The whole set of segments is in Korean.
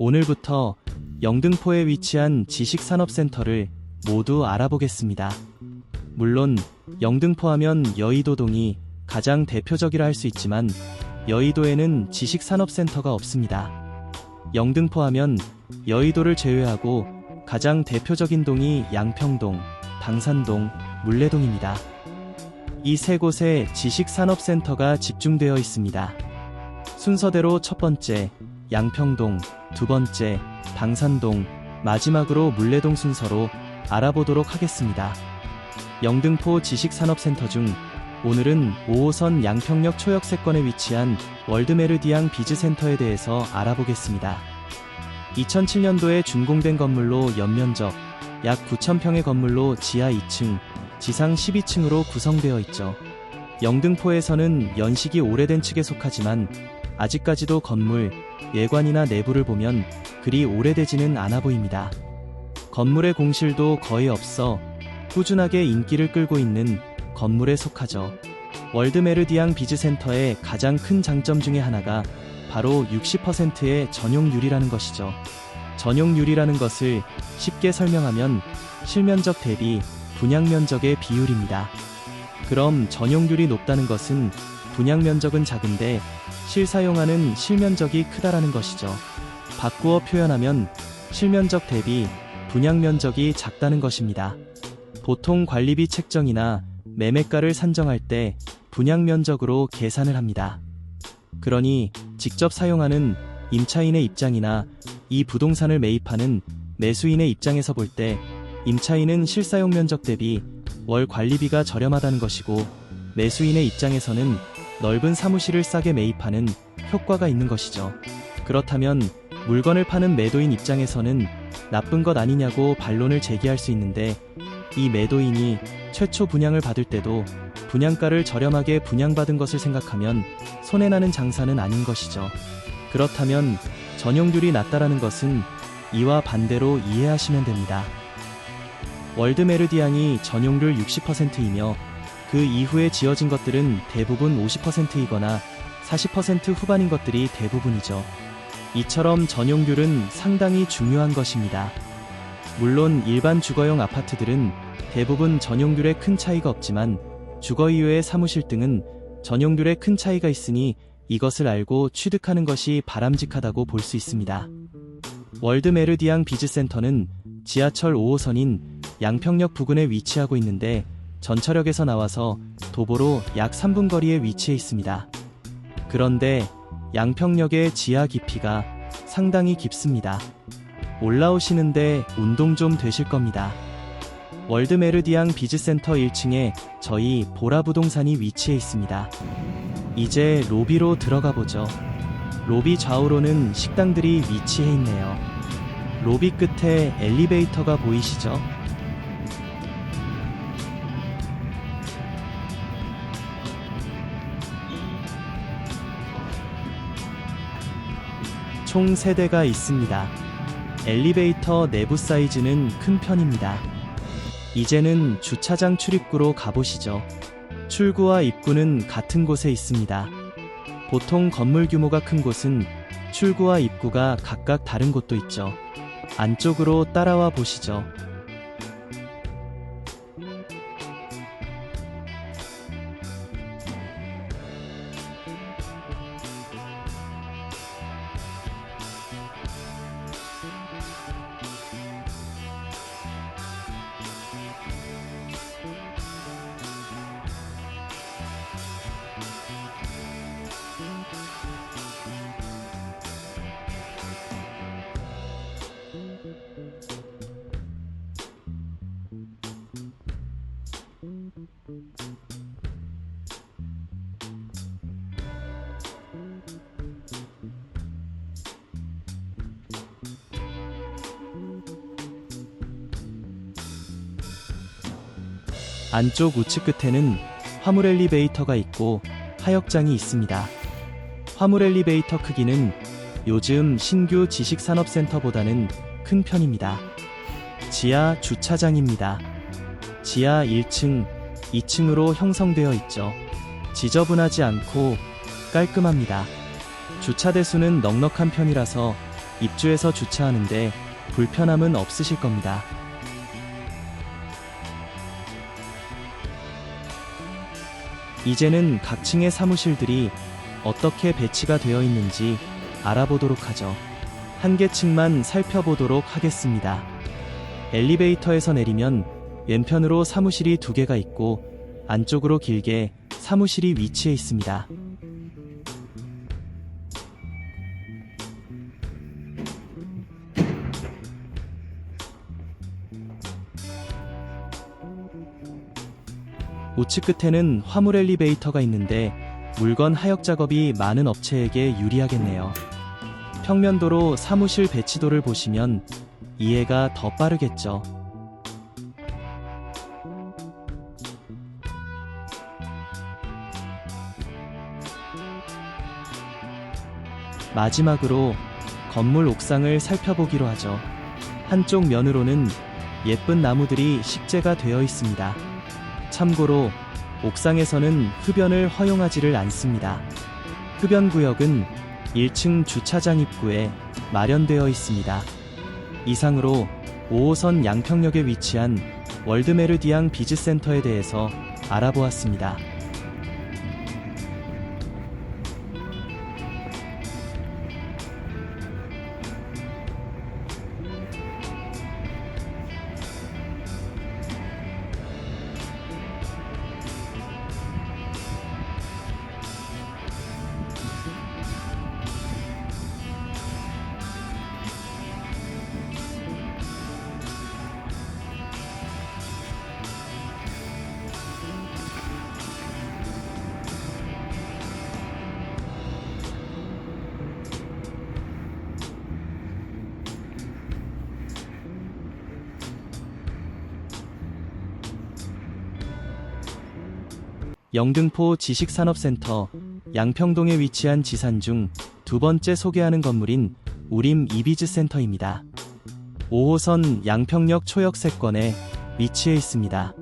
오늘부터 영등포에 위치한 지식산업센터를 모두 알아보겠습니다. 물론 영등포 하면 여의도동이 가장 대표적이라 할 수 있지만 여의도에는 지식산업센터가 없습니다. 영등포 하면 여의도를 제외하고 가장 대표적인 동이 양평동, 당산동, 물레동입니다. 이 세 곳에 지식산업센터가 집중되어 있습니다. 순서대로 첫 번째, 양평동, 두 번째, 당산동, 마지막으로 물레동 순서로 알아보도록 하겠습니다. 영등포 지식산업센터 중 오늘은 5호선 양평역 초역세권에 위치한 월드메르디앙 비즈센터에 대해서 알아보겠습니다. 2007년도에 준공된 건물로 연면적 약 9,000평의 건물로 지하 2층, 지상 12층으로 구성되어 있죠. 영등포에서는 연식이 오래된 측에 속하지만 아직까지도 건물, 예관이나 내부를 보면 그리 오래되지는 않아 보입니다. 건물의 공실도 거의 없어 꾸준하게 인기를 끌고 있는 건물에 속하죠. 월드메르디앙 비즈센터의 가장 큰 장점 중에 하나가 바로 60%의 전용률이라는 것이죠. 전용률이라는 것을 쉽게 설명하면 실면적 대비 분양면적의 비율입니다. 그럼 전용률이 높다는 것은 분양면적은 작은데 실사용하는 실면적이 크다라는 것이죠. 바꾸어 표현하면 실면적 대비 분양면적이 작다는 것입니다. 보통 관리비 책정이나 매매가를 산정할 때 분양면적으로 계산을 합니다. 그러니 직접 사용하는 임차인의 입장이나 이 부동산을 매입하는 매수인의 입장에서 볼 때 임차인은 실사용 면적 대비 월 관리비가 저렴하다는 것이고 매수인의 입장에서는 넓은 사무실을 싸게 매입하는 효과가 있는 것이죠. 그렇다면 물건을 파는 매도인 입장에서는 나쁜 것 아니냐고 반론을 제기할 수 있는데 이 매도인이 최초 분양을 받을 때도 분양가를 저렴하게 분양받은 것을 생각하면 손해나는 장사는 아닌 것이죠. 그렇다면 전용률이 낮다라는 것은 이와 반대로 이해하시면 됩니다. 월드메르디앙이 전용률 60%이며 그 이후에 지어진 것들은 대부분 50%이거나 40% 후반인 것들이 대부분이죠. 이처럼 전용률은 상당히 중요한 것입니다. 물론 일반 주거용 아파트들은 대부분 전용률에 큰 차이가 없지만 주거 이외의 사무실 등은 전용률에 큰 차이가 있으니 이것을 알고 취득하는 것이 바람직하다고 볼 수 있습니다. 월드메르디앙 비즈센터는 지하철 5호선인 양평역 부근에 위치하고 있는데 전철역에서 나와서 도보로 약 3분 거리에 위치해 있습니다. 그런데 양평역의 지하 깊이가 상당히 깊습니다. 올라오시는데 운동 좀 되실 겁니다. 월드메르디앙 비즈센터 1층에 저희 보라부동산이 위치해 있습니다. 이제 로비로 들어가 보죠. 로비 좌우로는 식당들이 위치해 있네요. 로비 끝에 엘리베이터가 보이시죠? 총 3대가 있습니다. 엘리베이터 내부 사이즈는 큰 편입니다. 이제는 주차장 출입구로 가보시죠. 출구와 입구는 같은 곳에 있습니다. 보통 건물 규모가 큰 곳은 출구와 입구가 각각 다른 곳도 있죠. 안쪽으로 따라와 보시죠. 안쪽 우측 끝에는 화물 엘리베이터가 있고 하역장이 있습니다. 화물 엘리베이터 크기는 요즘 신규 지식산업센터보다는 큰 편입니다. 지하 주차장입니다. 지하 1층, 2층으로 형성되어 있죠. 지저분하지 않고 깔끔합니다. 주차 대수는 넉넉한 편이라서 입주해서 주차하는데 불편함은 없으실 겁니다. 이제는 각 층의 사무실들이 어떻게 배치가 되어 있는지 알아보도록 하죠. 한 개 층만 살펴보도록 하겠습니다. 엘리베이터에서 내리면 왼편으로 사무실이 2개가 있고 안쪽으로 길게 사무실이 위치해 있습니다. 우측 끝에는 화물 엘리베이터가 있는데 물건 하역 작업이 많은 업체에게 유리하겠네요. 평면도로 사무실 배치도를 보시면 이해가 더 빠르겠죠. 마지막으로 건물 옥상을 살펴보기로 하죠. 한쪽 면으로는 예쁜 나무들이 식재가 되어 있습니다. 참고로 옥상에서는 흡연을 허용하지를 않습니다. 흡연구역은 1층 주차장 입구에 마련되어 있습니다. 이상으로 5호선 양평역에 위치한 월드메르디앙 비즈센터에 대해서 알아보았습니다. 영등포 지식산업센터 양평동에 위치한 지산 중 2번째 소개하는 건물인 우림 이비즈센터입니다. 5호선 양평역 초역세권에 위치해 있습니다.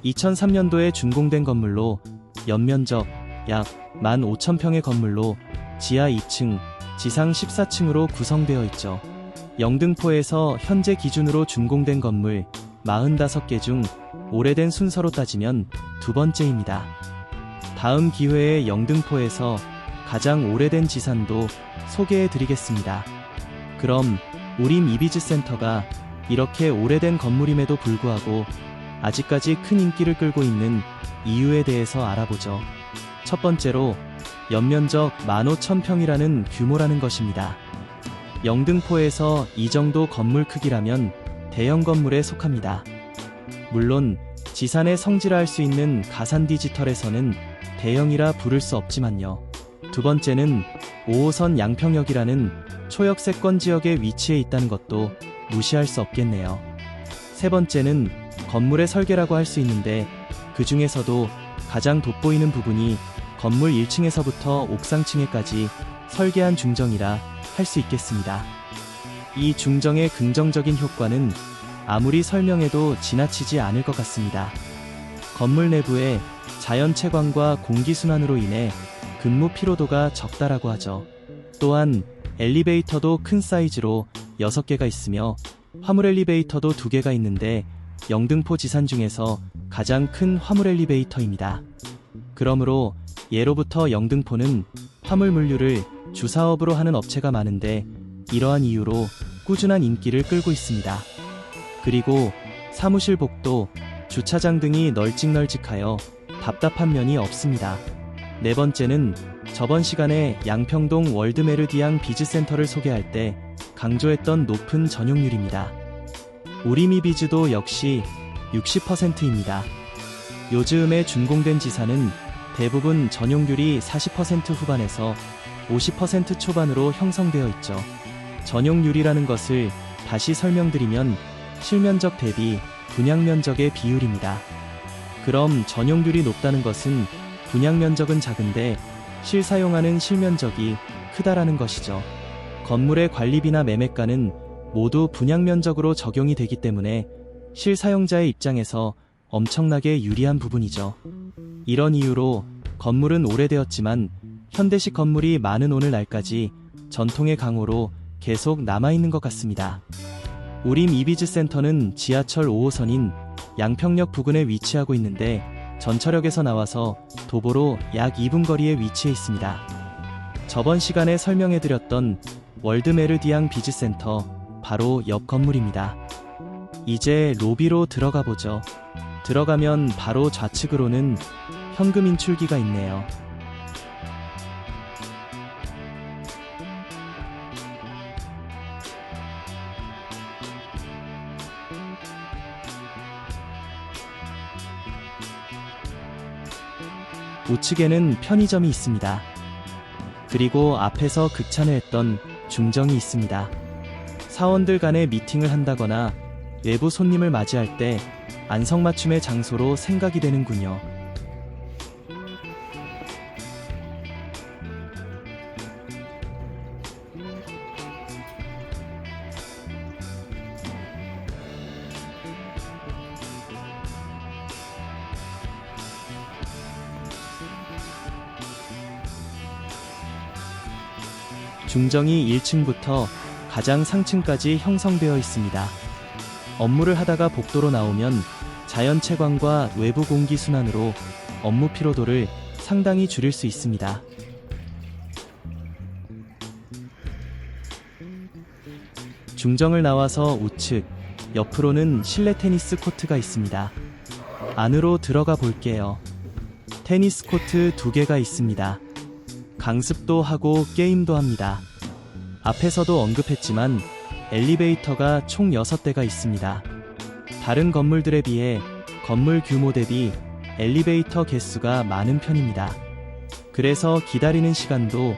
2003년도에 준공된 건물로 연면적 약 15,000평의 건물로 지하 2층, 지상 14층으로 구성되어 있죠. 영등포에서 현재 기준으로 준공된 건물 45개 중 오래된 순서로 따지면 2번째입니다. 다음 기회에 영등포에서 가장 오래된 지산도 소개해 드리겠습니다. 그럼 우림 이비즈센터가 이렇게 오래된 건물임에도 불구하고 아직까지 큰 인기를 끌고 있는 이유에 대해서 알아보죠. 첫 번째로 연면적 15,000평이라는 규모라는 것입니다. 영등포에서 이 정도 건물 크기라면 대형 건물에 속합니다. 물론 지산의 성지라 할 수 있는 가산 디지털에서는 대형이라 부를 수 없지만요. 두 번째는 5호선 양평역이라는 초역세권 지역에 위치해 있다는 것도 무시할 수 없겠네요. 세 번째는 건물의 설계라고 할 수 있는데 그 중에서도 가장 돋보이는 부분이 건물 1층에서부터 옥상층에까지 설계한 중정이라 할 수 있겠습니다. 이 중정의 긍정적인 효과는 아무리 설명해도 지나치지 않을 것 같습니다. 건물 내부에 자연 채광과 공기순환으로 인해 근무 피로도가 적다라고 하죠. 또한 엘리베이터도 큰 사이즈로 6개가 있으며 화물 엘리베이터도 2개가 있는데 영등포 지산 중에서 가장 큰 화물 엘리베이터입니다. 그러므로 예로부터 영등포는 화물 물류를 주사업으로 하는 업체가 많은데 이러한 이유로 꾸준한 인기를 끌고 있습니다. 그리고 사무실 복도, 주차장 등이 널찍널찍하여 답답한 면이 없습니다. 네 번째는 저번 시간에 양평동 월드메르디앙 비즈센터를 소개할 때 강조했던 높은 전용률입니다. 우리미 비즈도 역시 60%입니다. 요즘에 준공된 지사는 대부분 전용률이 40% 후반에서 50% 초반으로 형성되어 있죠. 전용률이라는 것을 다시 설명드리면 실면적 대비 분양면적의 비율입니다. 그럼 전용률이 높다는 것은 분양면적은 작은데 실사용하는 실면적이 크다라는 것이죠. 건물의 관리비나 매매가는 모두 분양면적으로 적용이 되기 때문에 실사용자의 입장에서 엄청나게 유리한 부분이죠. 이런 이유로 건물은 오래되었지만 현대식 건물이 많은 오늘날까지 전통의 강호로 계속 남아있는 것 같습니다. 우림 이비즈 센터는 지하철 5호선인 양평역 부근에 위치하고 있는데 전철역에서 나와서 도보로 약 2분 거리에 위치해 있습니다. 저번 시간에 설명해드렸던 월드 메르디앙 비즈센터 바로 옆 건물입니다. 이제 로비로 들어가 보죠. 들어가면 바로 좌측으로는 현금 인출기가 있네요. 우측에는 편의점이 있습니다. 그리고 앞에서 극찬을 했던 중정이 있습니다. 사원들 간에 미팅을 한다거나 외부 손님을 맞이할 때 안성맞춤의 장소로 생각이 되는군요. 중정이 1층부터 가장 상층까지 형성되어 있습니다. 업무를 하다가 복도로 나오면 자연 채광과 외부 공기 순환으로 업무 피로도를 상당히 줄일 수 있습니다. 중정을 나와서 우측, 옆으로는 실내 테니스 코트가 있습니다. 안으로 들어가 볼게요. 테니스 코트 2개가 있습니다. 강습도 하고 게임도 합니다. 앞에서도 언급했지만 엘리베이터가 총 6대가 있습니다. 다른 건물들에 비해 건물 규모 대비 엘리베이터 개수가 많은 편입니다. 그래서 기다리는 시간도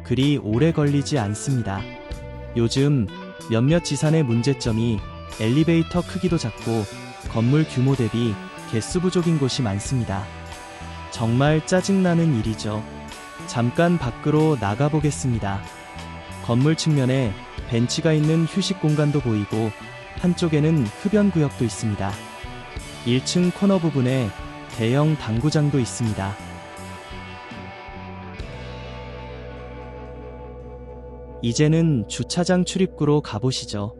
그리 오래 걸리지 않습니다. 요즘 몇몇 지산의 문제점이 엘리베이터 크기도 작고 건물 규모 대비 개수 부족인 곳이 많습니다. 정말 짜증나는 일이죠. 잠깐 밖으로 나가보겠습니다. 건물 측면에 벤치가 있는 휴식 공간도 보이고 한쪽에는 흡연 구역도 있습니다. 1층 코너 부분에 대형 당구장도 있습니다. 이제는 주차장 출입구로 가보시죠.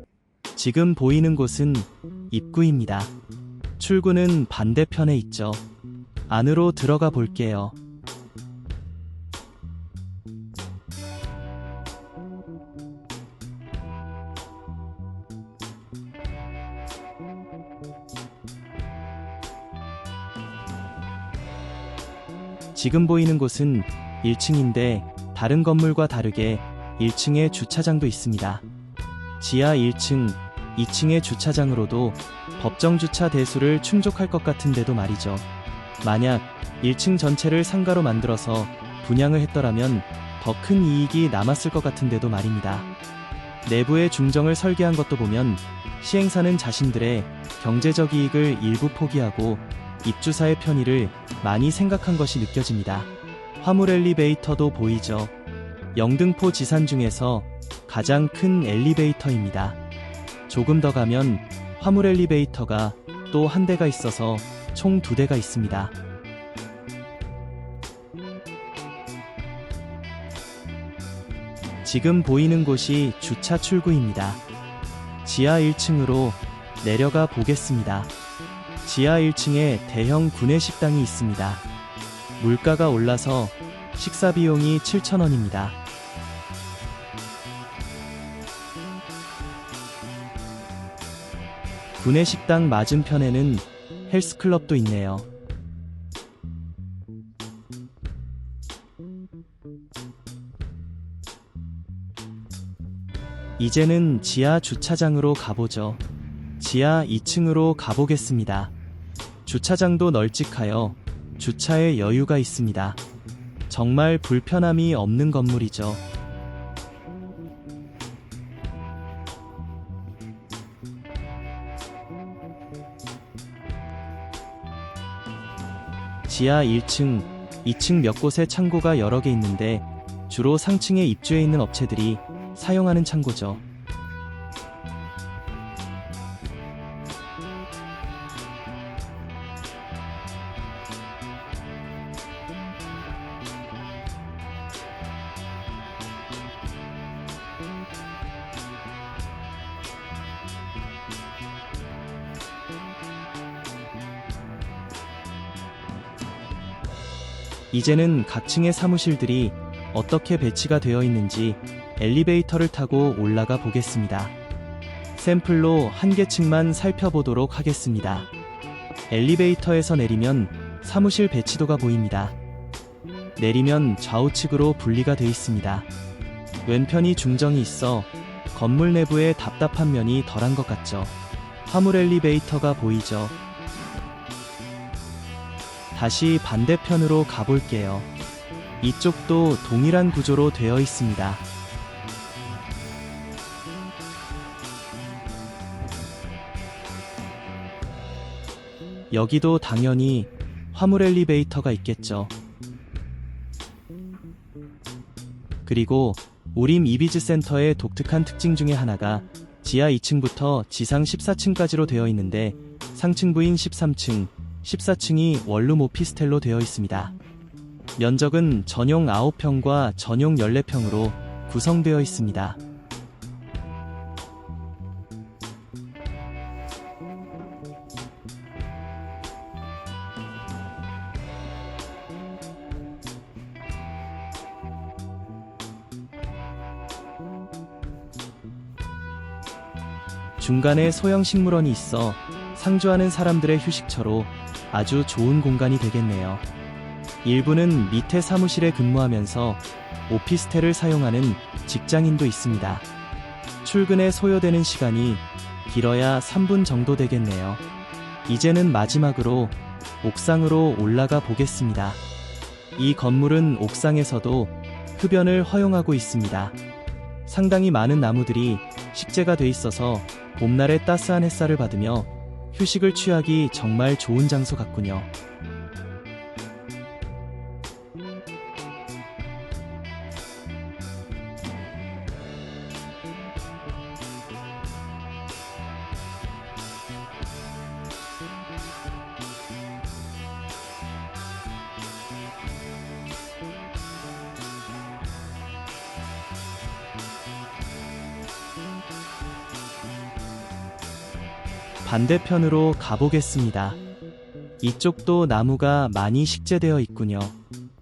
지금 보이는 곳은 입구입니다. 출구는 반대편에 있죠. 안으로 들어가 볼게요. 지금 보이는 곳은 1층인데 다른 건물과 다르게 1층에 주차장도 있습니다. 지하 1층, 2층의 주차장으로도 법정 주차 대수를 충족할 것 같은데도 말이죠. 만약 1층 전체를 상가로 만들어서 분양을 했더라면 더 큰 이익이 남았을 것 같은데도 말입니다. 내부의 중정을 설계한 것도 보면 시행사는 자신들의 경제적 이익을 일부 포기하고 입주사의 편의를 많이 생각한 것이 느껴집니다. 화물 엘리베이터도 보이죠. 영등포 지산 중에서 가장 큰 엘리베이터입니다. 조금 더 가면 화물 엘리베이터가 또 한 대가 있어서 총 2대가 있습니다. 지금 보이는 곳이 주차 출구입니다. 지하 1층으로 내려가 보겠습니다. 지하 1층에 대형 구내식당이 있습니다. 물가가 올라서 식사 비용이 7,000원입니다. 구내식당 맞은편에는 헬스클럽도 있네요. 이제는 지하 주차장으로 가보죠. 지하 2층으로 가보겠습니다. 주차장도 널찍하여 주차에 여유가 있습니다. 정말 불편함이 없는 건물이죠. 지하 1층, 2층 몇 곳에 창고가 여러 개 있는데 주로 상층에 입주해 있는 업체들이 사용하는 창고죠. 이제는 각 층의 사무실들이 어떻게 배치가 되어 있는지 엘리베이터를 타고 올라가 보겠습니다. 샘플로 한 개 층만 살펴보도록 하겠습니다. 엘리베이터에서 내리면 사무실 배치도가 보입니다. 내리면 좌우측으로 분리가 되어 있습니다. 왼편이 중정이 있어 건물 내부에 답답한 면이 덜한 것 같죠. 화물 엘리베이터가 보이죠. 다시 반대편으로 가볼게요. 이쪽도 동일한 구조로 되어 있습니다. 여기도 당연히 화물 엘리베이터가 있겠죠. 그리고 우림 이비즈 센터의 독특한 특징 중에 하나가 지하 2층부터 지상 14층까지로 되어 있는데 상층부인 13층, 14층이 원룸 오피스텔로 되어 있습니다. 면적은 전용 9평과 전용 14평으로 구성되어 있습니다. 중간에 소형 식물원이 있어 상주하는 사람들의 휴식처로 아주 좋은 공간이 되겠네요. 일부는 밑에 사무실에 근무하면서 오피스텔을 사용하는 직장인도 있습니다. 출근에 소요되는 시간이 길어야 3분 정도 되겠네요. 이제는 마지막으로 옥상으로 올라가 보겠습니다. 이 건물은 옥상에서도 흡연을 허용하고 있습니다. 상당히 많은 나무들이 식재가 돼 있어서 봄날의 따스한 햇살을 받으며 휴식을 취하기 정말 좋은 장소 같군요. 반대편으로 가보겠습니다. 이쪽도 나무가 많이 식재되어 있군요.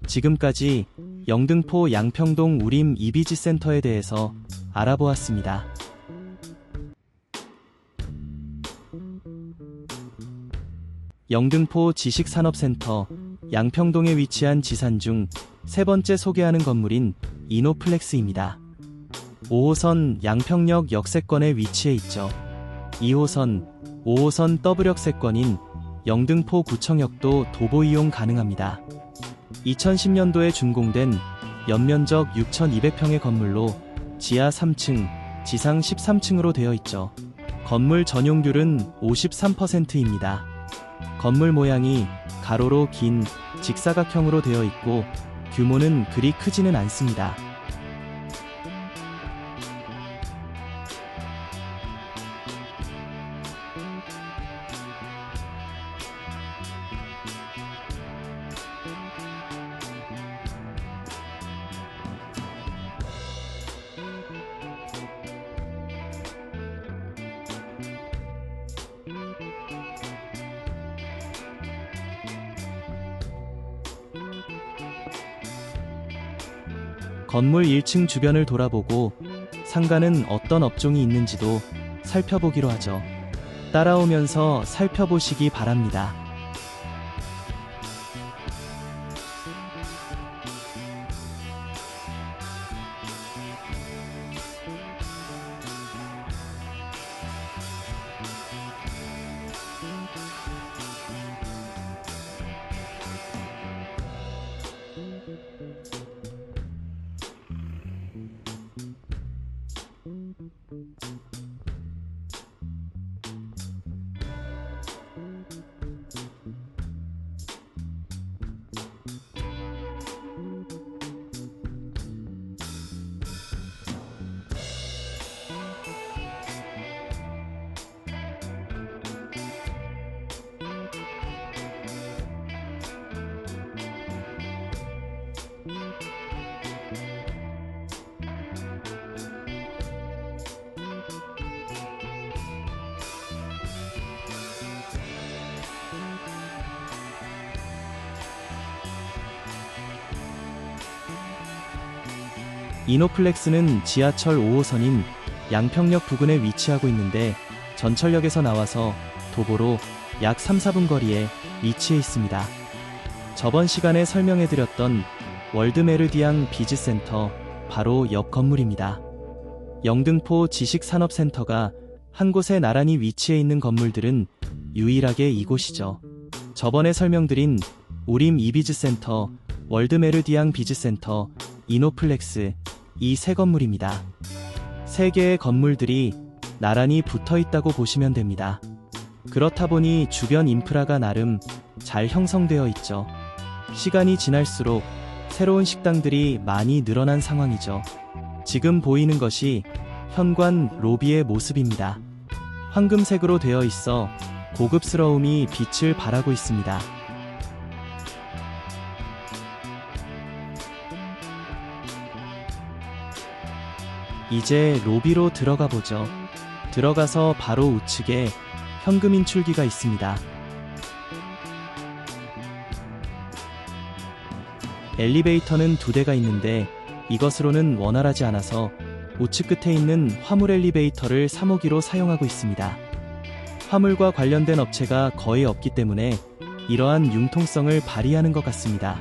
지금까지 영등포 양평동 우림 이비지 센터에 대해서 알아보았습니다. 영등포 지식산업센터 양평동에 위치한 지산 중 세 번째 소개하는 건물인 이노플렉스입니다. 5호선 양평역 역세권에 위치해 있죠. 2호선, 5호선 더블역세권인 영등포 구청역도 도보 이용 가능합니다. 2010년도에 준공된 연면적 6,200평의 건물로 지하 3층, 지상 13층으로 되어 있죠. 건물 전용률은 53%입니다. 건물 모양이 가로로 긴 직사각형으로 되어 있고 규모는 그리 크지는 않습니다. 건물 1층 주변을 돌아보고 상가는 어떤 업종이 있는지도 살펴보기로 하죠. 따라오면서 살펴보시기 바랍니다. 이노플렉스는 지하철 5호선인 양평역 부근에 위치하고 있는데 전철역에서 나와서 도보로 약 3-4분 거리에 위치해 있습니다. 저번 시간에 설명해드렸던 월드메르디앙 비즈센터 바로 옆 건물입니다. 영등포 지식산업센터가 한 곳에 나란히 위치해 있는 건물들은 유일하게 이곳이죠. 저번에 설명드린 우림 이비즈센터, 월드메르디앙 비즈센터, 이노플렉스 이 세 건물입니다. 세 개의 건물들이 나란히 붙어 있다고 보시면 됩니다. 그렇다 보니 주변 인프라가 나름 잘 형성되어 있죠. 시간이 지날수록 새로운 식당들이 많이 늘어난 상황이죠. 지금 보이는 것이 현관 로비의 모습입니다. 황금색으로 되어 있어 고급스러움이 빛을 발하고 있습니다. 이제 로비로 들어가 보죠. 들어가서 바로 우측에 현금 인출기가 있습니다. 엘리베이터는 2대가 있는데 이것으로는 원활하지 않아서 우측 끝에 있는 화물 엘리베이터를 3호기로 사용하고 있습니다. 화물과 관련된 업체가 거의 없기 때문에 이러한 융통성을 발휘하는 것 같습니다.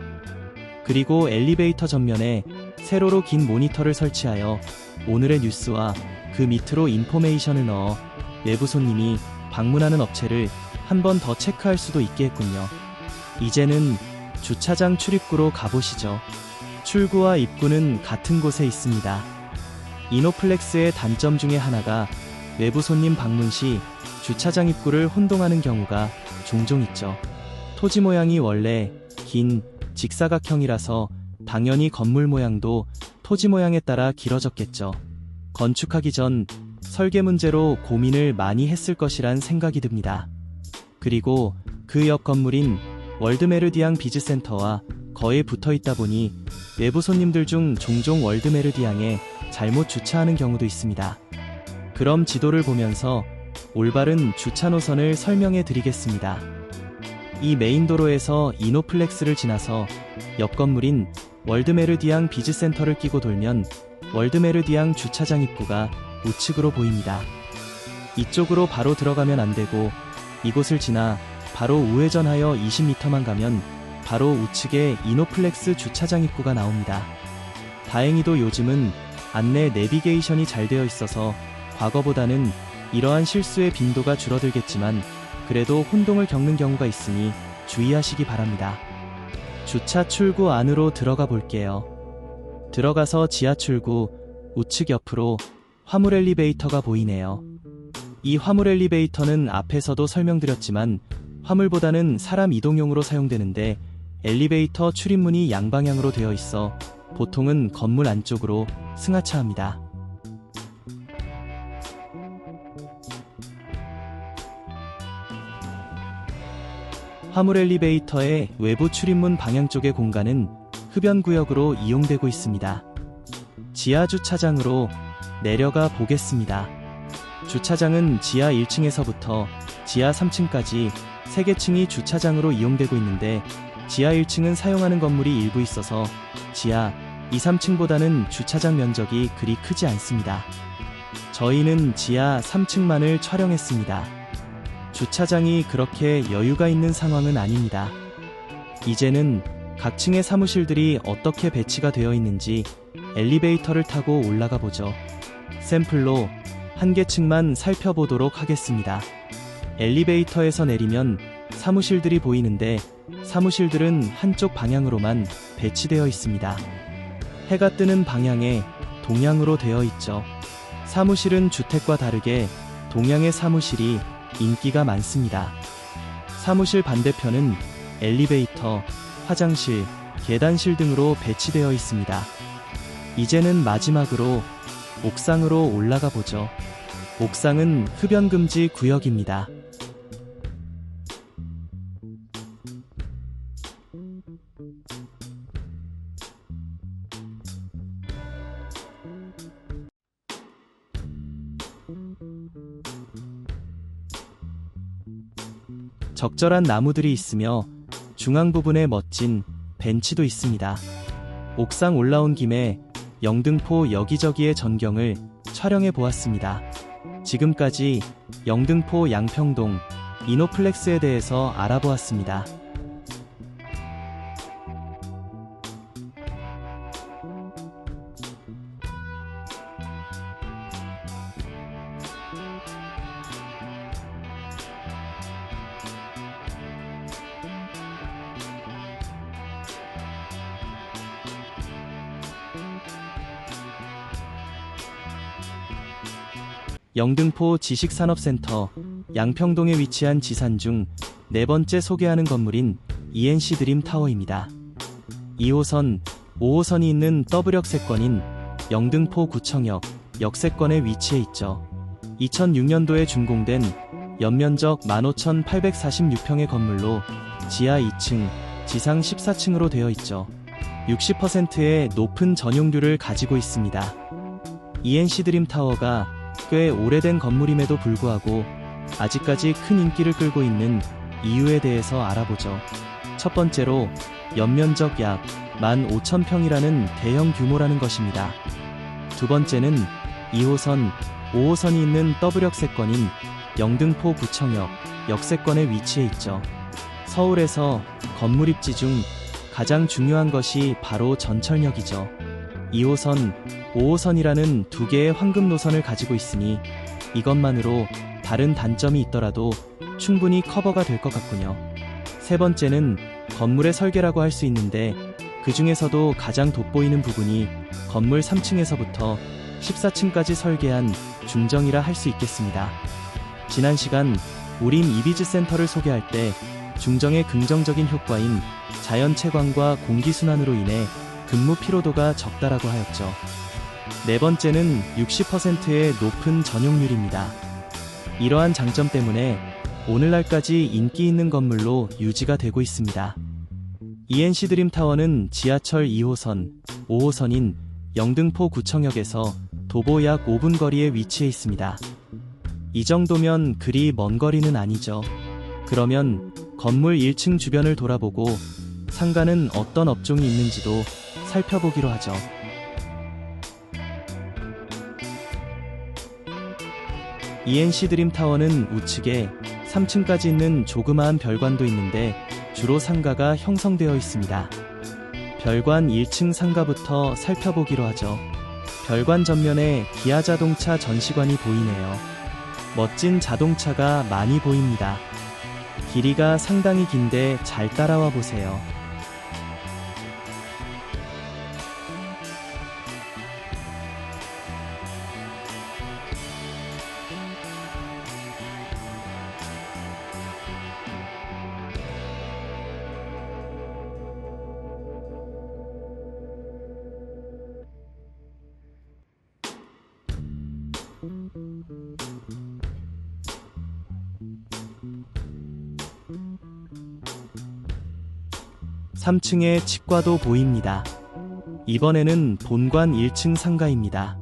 그리고 엘리베이터 전면에 세로로 긴 모니터를 설치하여 오늘의 뉴스와 그 밑으로 인포메이션을 넣어 외부 손님이 방문하는 업체를 한 번 더 체크할 수도 있게 했군요. 이제는 주차장 출입구로 가보시죠. 출구와 입구는 같은 곳에 있습니다. 이노플렉스의 단점 중에 하나가 외부 손님 방문 시 주차장 입구를 혼동하는 경우가 종종 있죠. 토지 모양이 원래 긴 직사각형이라서 당연히 건물 모양도 토지 모양에 따라 길어졌겠죠. 건축하기 전 설계 문제로 고민을 많이 했을 것이란 생각이 듭니다. 그리고 그 옆 건물인 월드메르디앙 비즈센터와 거의 붙어 있다 보니 외부 손님들 중 종종 월드메르디앙에 잘못 주차하는 경우도 있습니다. 그럼 지도를 보면서 올바른 주차 노선을 설명해 드리겠습니다. 이 메인 도로에서 이노플렉스를 지나서 옆 건물인 월드메르디앙 비즈센터를 끼고 돌면 월드메르디앙 주차장 입구가 우측으로 보입니다. 이쪽으로 바로 들어가면 안되고 이곳을 지나 바로 우회전하여 20m만 가면 바로 우측에 이노플렉스 주차장 입구가 나옵니다. 다행히도 요즘은 안내 내비게이션이 잘 되어 있어서 과거보다는 이러한 실수의 빈도가 줄어들겠지만 그래도 혼동을 겪는 경우가 있으니 주의하시기 바랍니다. 주차 출구 안으로 들어가 볼게요. 들어가서 지하출구 우측 옆으로 화물 엘리베이터가 보이네요. 이 화물 엘리베이터는 앞에서도 설명드렸지만 화물보다는 사람 이동용으로 사용되는데 엘리베이터 출입문이 양방향으로 되어 있어 보통은 건물 안쪽으로 승하차합니다. 화물 엘리베이터의 외부 출입문 방향 쪽의 공간은 흡연구역으로 이용되고 있습니다. 지하 주차장으로 내려가 보겠습니다. 주차장은 지하 1층에서부터 지하 3층까지 3개 층이 주차장으로 이용되고 있는데 지하 1층은 사용하는 건물이 일부 있어서 지하 2, 3층보다는 주차장 면적이 그리 크지 않습니다. 저희는 지하 3층만을 촬영했습니다. 주차장이 그렇게 여유가 있는 상황은 아닙니다. 이제는 각 층의 사무실들이 어떻게 배치가 되어 있는지 엘리베이터를 타고 올라가 보죠. 샘플로 한 개 층만 살펴보도록 하겠습니다. 엘리베이터에서 내리면 사무실들이 보이는데 사무실들은 한쪽 방향으로만 배치되어 있습니다. 해가 뜨는 방향에 동향으로 되어 있죠. 사무실은 주택과 다르게 동향의 사무실이 인기가 많습니다. 사무실 반대편은 엘리베이터, 화장실, 계단실 등으로 배치되어 있습니다. 이제는 마지막으로 옥상으로 올라가 보죠. 옥상은 흡연금지 구역입니다. 적절한 나무들이 있으며 중앙 부분에 멋진 벤치도 있습니다. 옥상 올라온 김에 영등포 여기저기의 전경을 촬영해 보았습니다. 지금까지 영등포 양평동 이노플렉스에 대해서 알아보았습니다. 영등포 지식산업센터 양평동에 위치한 지산 중 네 번째 소개하는 건물인 ENC 드림타워입니다. 2호선, 5호선이 있는 더블역세권인 영등포 구청역 역세권에 위치해 있죠. 2006년도에 준공된 연면적 15,846평의 건물로 지하 2층, 지상 14층으로 되어 있죠. 60%의 높은 전용률을 가지고 있습니다. ENC 드림타워가 꽤 오래된 건물임에도 불구하고 아직까지 큰 인기를 끌고 있는 이유에 대해서 알아보죠. 첫 번째로 연면적 약 15,000평이라는 대형 규모라는 것입니다. 두 번째는 2호선, 5호선이 있는 더블역세권인 영등포 구청역 역세권에 위치해 있죠. 서울에서 건물 입지 중 가장 중요한 것이 바로 전철역이죠. 2호선, 5호선이라는 두 개의 황금 노선을 가지고 있으니 이것만으로 다른 단점이 있더라도 충분히 커버가 될 것 같군요. 세 번째는 건물의 설계라고 할 수 있는데 그 중에서도 가장 돋보이는 부분이 건물 3층에서부터 14층까지 설계한 중정이라 할 수 있겠습니다. 지난 시간 우림 이비즈 센터를 소개할 때 중정의 긍정적인 효과인 자연 채광과 공기순환으로 인해 근무 피로도가 적다라고 하였죠. 네 번째는 60%의 높은 전용률입니다. 이러한 장점 때문에 오늘날까지 인기 있는 건물로 유지가 되고 있습니다. ENC 드림타워는 지하철 2호선, 5호선인 영등포 구청역에서 도보 약 5분 거리에 위치해 있습니다. 이 정도면 그리 먼 거리는 아니죠. 그러면 건물 1층 주변을 돌아보고 상가는 어떤 업종이 있는지도 살펴보기로 하죠. ENC 드림타워는 우측에 3층까지 있는 조그마한 별관도 있는데 주로 상가가 형성되어 있습니다. 별관 1층 상가부터 살펴보기로 하죠. 별관 전면에 기아 자동차 전시관이 보이네요. 멋진 자동차가 많이 보입니다. 길이가 상당히 긴데 잘 따라와 보세요. (3층의) 치과도 보입니다. 이번에는 본관 1층 상가입니다.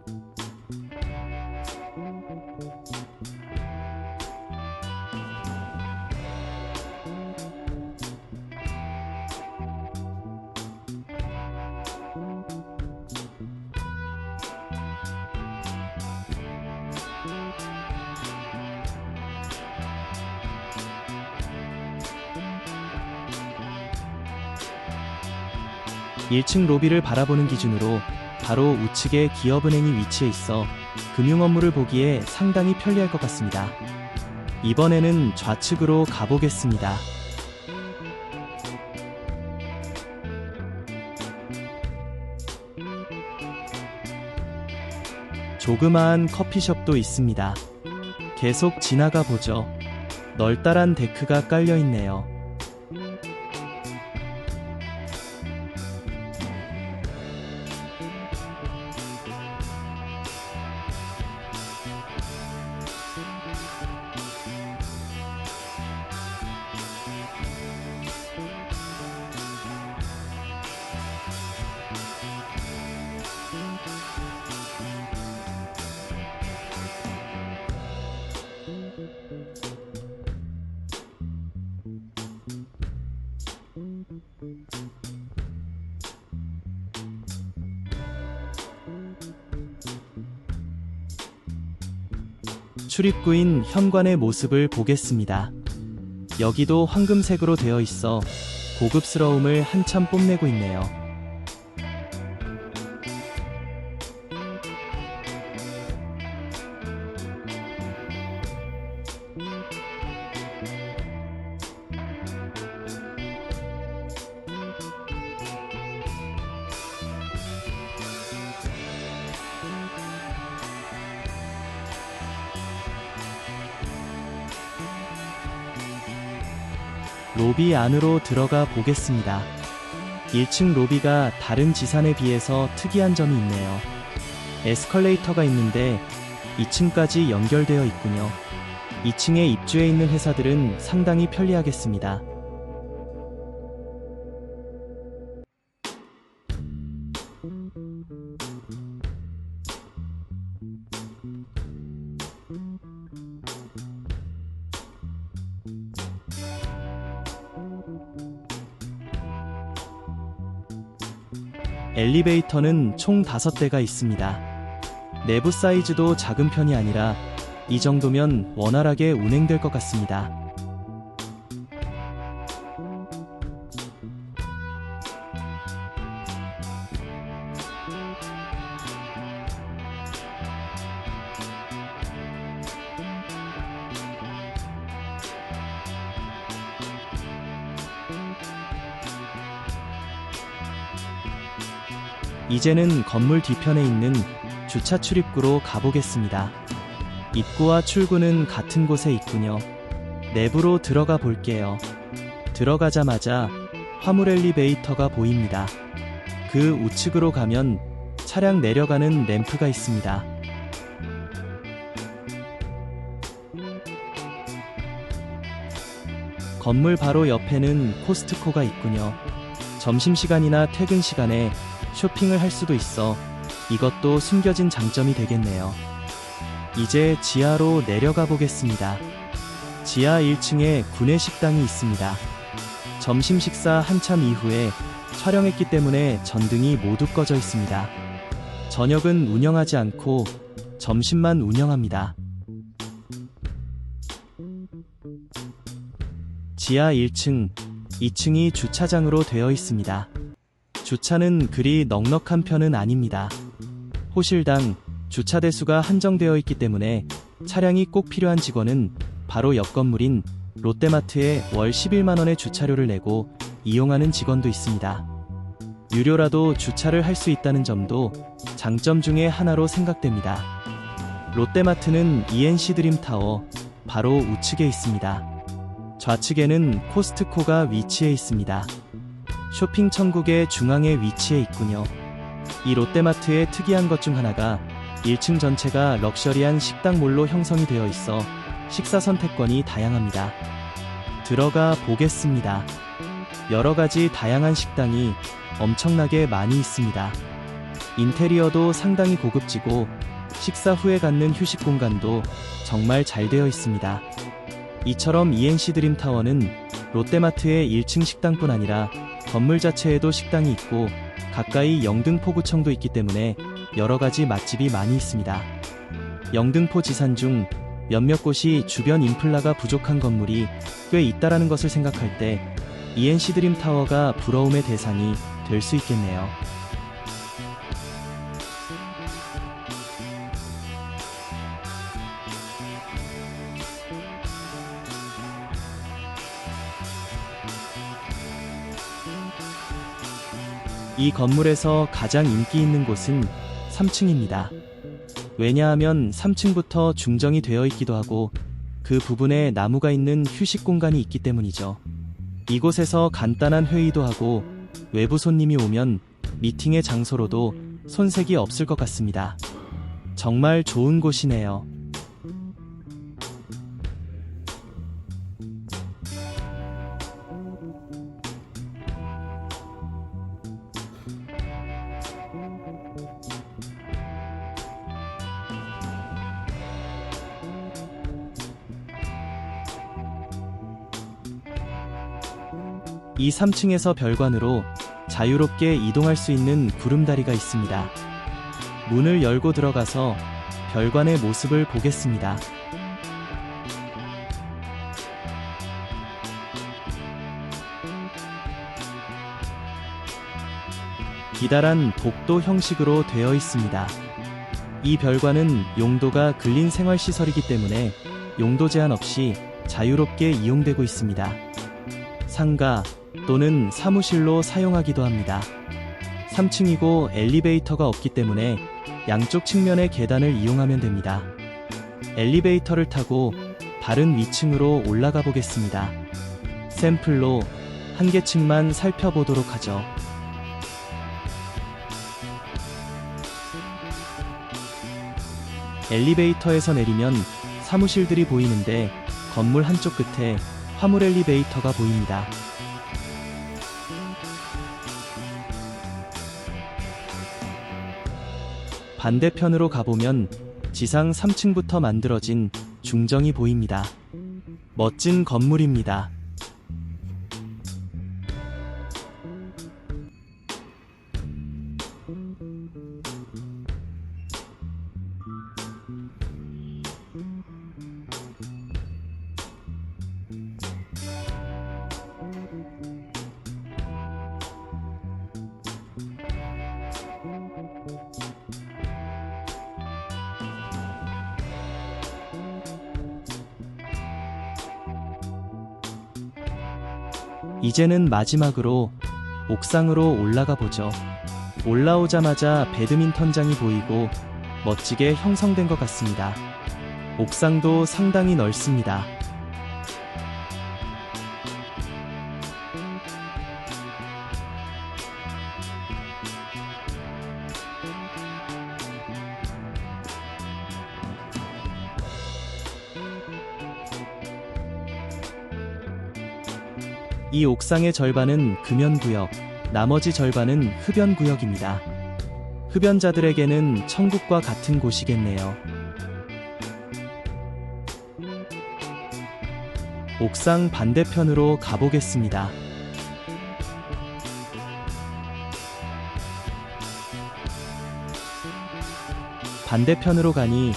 (1층) 로비를 바라보는 기준으로 바로 우측에 기업은행이 위치해 있어 금융 업무를 보기에 상당히 편리할 것 같습니다. 이번에는 좌측으로 가보겠습니다. 조그마한 커피숍도 있습니다. 계속 지나가 보죠. 널따란 데크가 깔려 있네요. 출입구인 현관의 모습을 보겠습니다. 여기도 황금색으로 되어 있어 고급스러움을 한참 뽐내고 있네요. 로비 안으로 들어가 보겠습니다. 1층 로비가 다른 지산에 비해서 특이한 점이 있네요. 에스컬레이터가 있는데 2층까지 연결되어 있군요. 2층에 입주해 있는 회사들은 상당히 편리하겠습니다. 엘리베이터는 총 5대가 있습니다. 내부 사이즈도 작은 편이 아니라 이 정도면 원활하게 운행될 것 같습니다. 이제는 건물 뒤편에 있는 주차 출입구로 가보겠습니다. 입구와 출구는 같은 곳에 있군요. 내부로 들어가 볼게요. 들어가자마자 화물 엘리베이터가 보입니다. 그 우측으로 가면 차량 내려가는 램프가 있습니다. 건물 바로 옆에는 코스트코가 있군요. 점심시간이나 퇴근시간에 쇼핑을 할 수도 있어 이것도 숨겨진 장점이 되겠네요. 이제 지하로 내려가 보겠습니다. 지하 1층에 구내식당이 있습니다. 점심 식사 한참 이후에 촬영했기 때문에 전등이 모두 꺼져 있습니다. 저녁은 운영하지 않고 점심만 운영합니다. 지하 1층, 2층이 주차장으로 되어 있습니다. 주차는 그리 넉넉한 편은 아닙니다. 호실당 주차 대수가 한정되어 있기 때문에 차량이 꼭 필요한 직원은 바로 옆 건물인 롯데마트에 월 11만원의 주차료를 내고 이용하는 직원도 있습니다. 유료라도 주차를 할 수 있다는 점도 장점 중에 하나로 생각됩니다. 롯데마트는 ENC 드림타워 바로 우측에 있습니다. 좌측에는 코스트코가 위치해 있습니다. 쇼핑 천국의 중앙에 위치해 있군요. 이 롯데마트의 특이한 것 중 하나가 1층 전체가 럭셔리한 식당몰로 형성이 되어 있어 식사 선택권이 다양합니다. 들어가 보겠습니다. 여러가지 다양한 식당이 엄청나게 많이 있습니다. 인테리어도 상당히 고급지고 식사 후에 갖는 휴식 공간도 정말 잘 되어 있습니다. 이처럼 ENC 드림타워는 롯데마트의 1층 식당뿐 아니라 건물 자체에도 식당이 있고 가까이 영등포구청도 있기 때문에 여러가지 맛집이 많이 있습니다. 영등포 지산 중 몇몇 곳이 주변 인플라가 부족한 건물이 꽤 있다라는 것을 생각할 때 ENC 드림타워가 부러움의 대상이 될 수 있겠네요. 이 건물에서 가장 인기 있는 곳은 3층입니다. 왜냐하면 3층부터 중정이 되어 있기도 하고 그 부분에 나무가 있는 휴식 공간이 있기 때문이죠. 이곳에서 간단한 회의도 하고 외부 손님이 오면 미팅의 장소로도 손색이 없을 것 같습니다. 정말 좋은 곳이네요. 이 3층에서 별관으로 자유롭게 이동할 수 있는 구름다리가 있습니다. 문을 열고 들어가서 별관의 모습을 보겠습니다. 기다란 복도 형식으로 되어 있습니다. 이 별관은 용도가 근린 생활시설이기 때문에 용도 제한 없이 자유롭게 이용되고 있습니다. 상가 또는 사무실로 사용하기도 합니다. 3층이고 엘리베이터가 없기 때문에 양쪽 측면의 계단을 이용하면 됩니다. 엘리베이터를 타고 다른 위층으로 올라가 보겠습니다. 샘플로 한 개 층만 살펴보도록 하죠. 엘리베이터에서 내리면 사무실들이 보이는데 건물 한쪽 끝에 화물 엘리베이터가 보입니다. 반대편으로 가보면 지상 3층부터 만들어진 중정이 보입니다. 멋진 건물입니다. 이제는 마지막으로 옥상으로 올라가 보죠. 올라오자마자 배드민턴장이 보이고 멋지게 형성된 것 같습니다. 옥상도 상당히 넓습니다. 이 옥상의 절반은 금연구역, 나머지 절반은 흡연구역입니다. 흡연자들에게는 천국과 같은 곳이겠네요. 옥상 반대편으로 가보겠습니다. 반대편으로 가니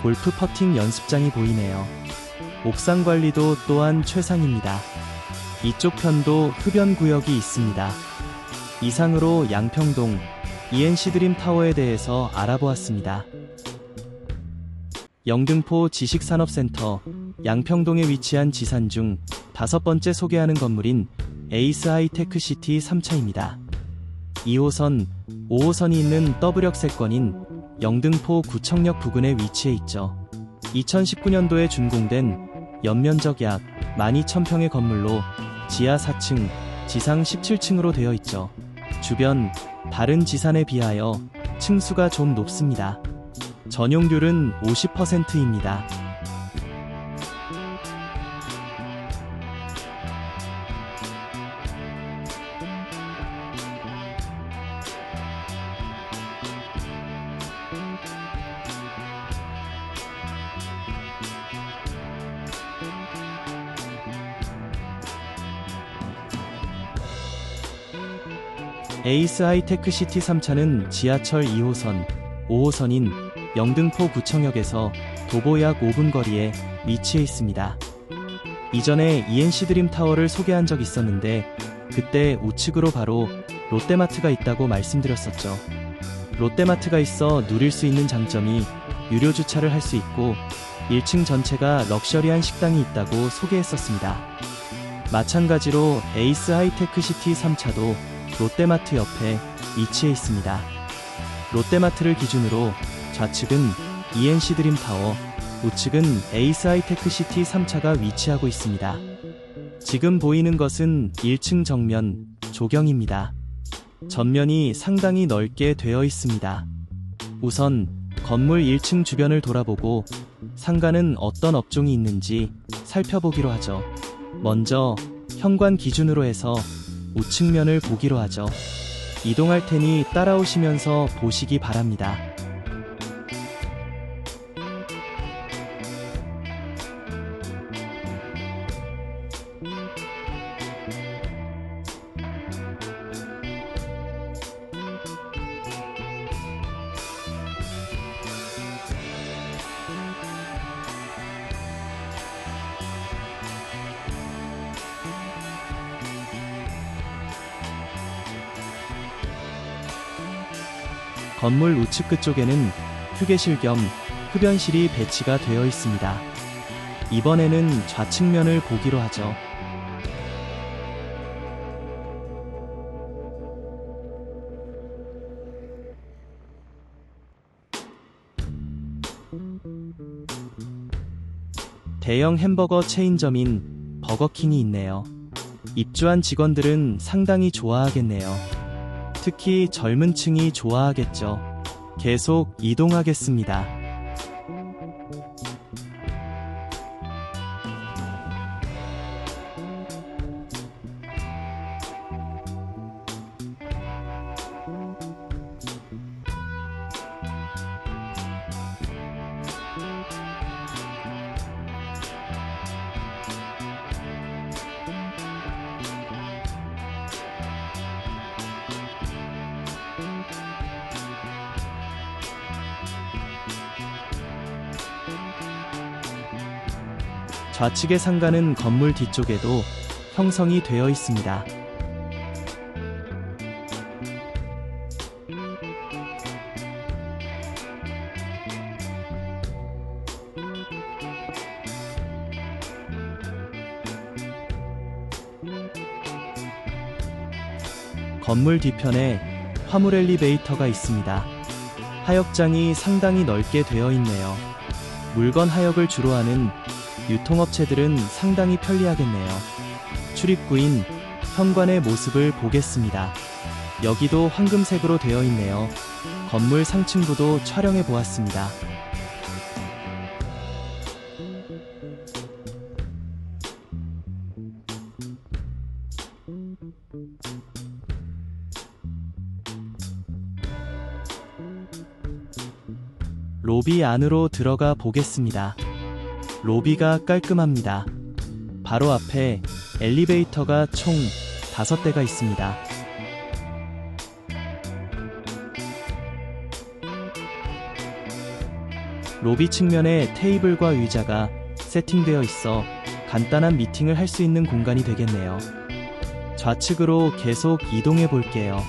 골프 퍼팅 연습장이 보이네요. 옥상 관리도 또한 최상입니다. 이쪽 편도 흡연구역이 있습니다. 이상으로 양평동 ENC 드림타워에 대해서 알아보았습니다. 영등포 지식산업센터 양평동에 위치한 지산 중 5번째 소개하는 건물인 에이스 하이테크시티 3차입니다. 2호선, 5호선이 있는 더블역 세권인 영등포 구청역 부근에 위치해 있죠. 2019년도에 준공된 연면적 약 12,000평의 건물로 지하 4층, 지상 17층으로 되어 있죠. 주변 다른 지산에 비하여 층수가 좀 높습니다. 전용률은 50%입니다. 에이스 하이테크시티 3차는 지하철 2호선, 5호선인 영등포 구청역에서 도보 약 5분 거리에 위치해 있습니다. 이전에 ENC 드림타워를 소개한 적 있었는데 그때 우측으로 바로 롯데마트가 있다고 말씀드렸었죠. 롯데마트가 있어 누릴 수 있는 장점이 유료 주차를 할 수 있고 1층 전체가 럭셔리한 식당이 있다고 소개했었습니다. 마찬가지로 에이스 하이테크시티 3차도 롯데마트 옆에 위치해 있습니다. 롯데마트를 기준으로 좌측은 ENC 드림타워, 우측은 에이스 하이테크시티 3차가 위치하고 있습니다. 지금 보이는 것은 1층 정면 조경입니다. 전면이 상당히 넓게 되어 있습니다. 우선 건물 1층 주변을 돌아보고 상가는 어떤 업종이 있는지 살펴보기로 하죠. 먼저 현관 기준으로 해서 우측면을 보기로 하죠. 이동할 테니 따라오시면서 보시기 바랍니다. 건물 우측 끝쪽에는 휴게실 겸 흡연실이 배치가 되어 있습니다. 이번에는 좌측면을 보기로 하죠. 대형 햄버거 체인점인 버거킹이 있네요. 입주한 직원들은 상당히 좋아하겠네요. 특히 젊은 층이 좋아하겠죠. 계속 이동하겠습니다. 좌측의 상가는 건물 뒤쪽에도 형성이 되어 있습니다. 건물 뒤편에 화물 엘리베이터가 있습니다. 하역장이 상당히 넓게 되어 있네요. 물건 하역을 주로 하는 유통업체들은 상당히 편리하겠네요. 출입구인 현관의 모습을 보겠습니다. 여기도 황금색으로 되어 있네요. 건물 상층부도 촬영해 보았습니다. 로비 안으로 들어가 보겠습니다. 로비가 깔끔합니다. 바로 앞에 엘리베이터가 총 5대가 있습니다. 로비 측면에 테이블과 의자가 세팅되어 있어 간단한 미팅을 할 수 있는 공간이 되겠네요. 좌측으로 계속 이동해 볼게요.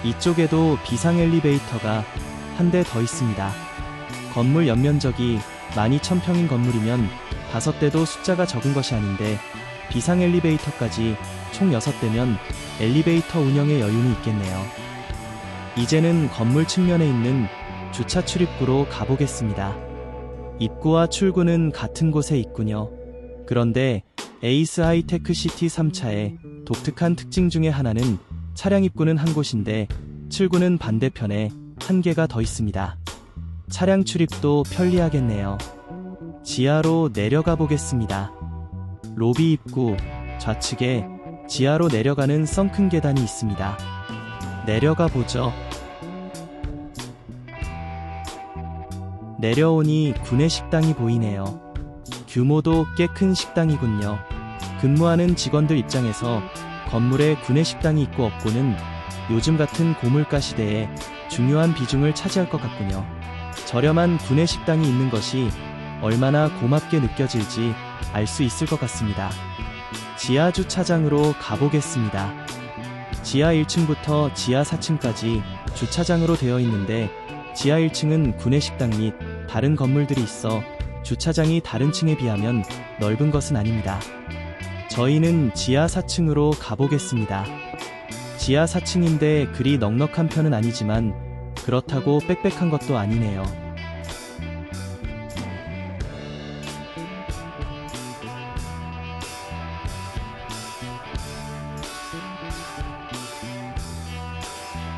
이쪽에도 비상 엘리베이터가 한 대 더 있습니다. 건물 연면적이 12,000평인 건물이면 5대도 숫자가 적은 것이 아닌데 비상 엘리베이터까지 총 6대면 엘리베이터 운영에 여유는 있겠네요. 이제는 건물 측면에 있는 주차 출입구로 가보겠습니다. 입구와 출구는 같은 곳에 있군요. 그런데 에이스 하이테크 시티 3차의 독특한 특징 중에 하나는 차량 입구는 한 곳인데 출구는 반대편에 한 개가 더 있습니다. 차량 출입도 편리하겠네요. 지하로 내려가 보겠습니다. 로비 입구 좌측에 지하로 내려가는 썬큰 계단이 있습니다. 내려가 보죠. 내려오니 구내식당이 보이네요. 규모도 꽤 큰 식당이군요. 근무하는 직원들 입장에서 건물에 구내식당이 있고 없고는 요즘 같은 고물가 시대에 중요한 비중을 차지할 것 같군요. 저렴한 구내식당이 있는 것이 얼마나 고맙게 느껴질지 알 수 있을 것 같습니다. 지하 주차장으로 가보겠습니다. 지하 1층부터 지하 4층까지 주차장으로 되어 있는데 지하 1층은 구내식당 및 다른 건물들이 있어 주차장이 다른 층에 비하면 넓은 것은 아닙니다. 저희는 지하 4층으로 가보겠습니다. 지하 4층인데 그리 넉넉한 편은 아니지만 그렇다고 빽빽한 것도 아니네요.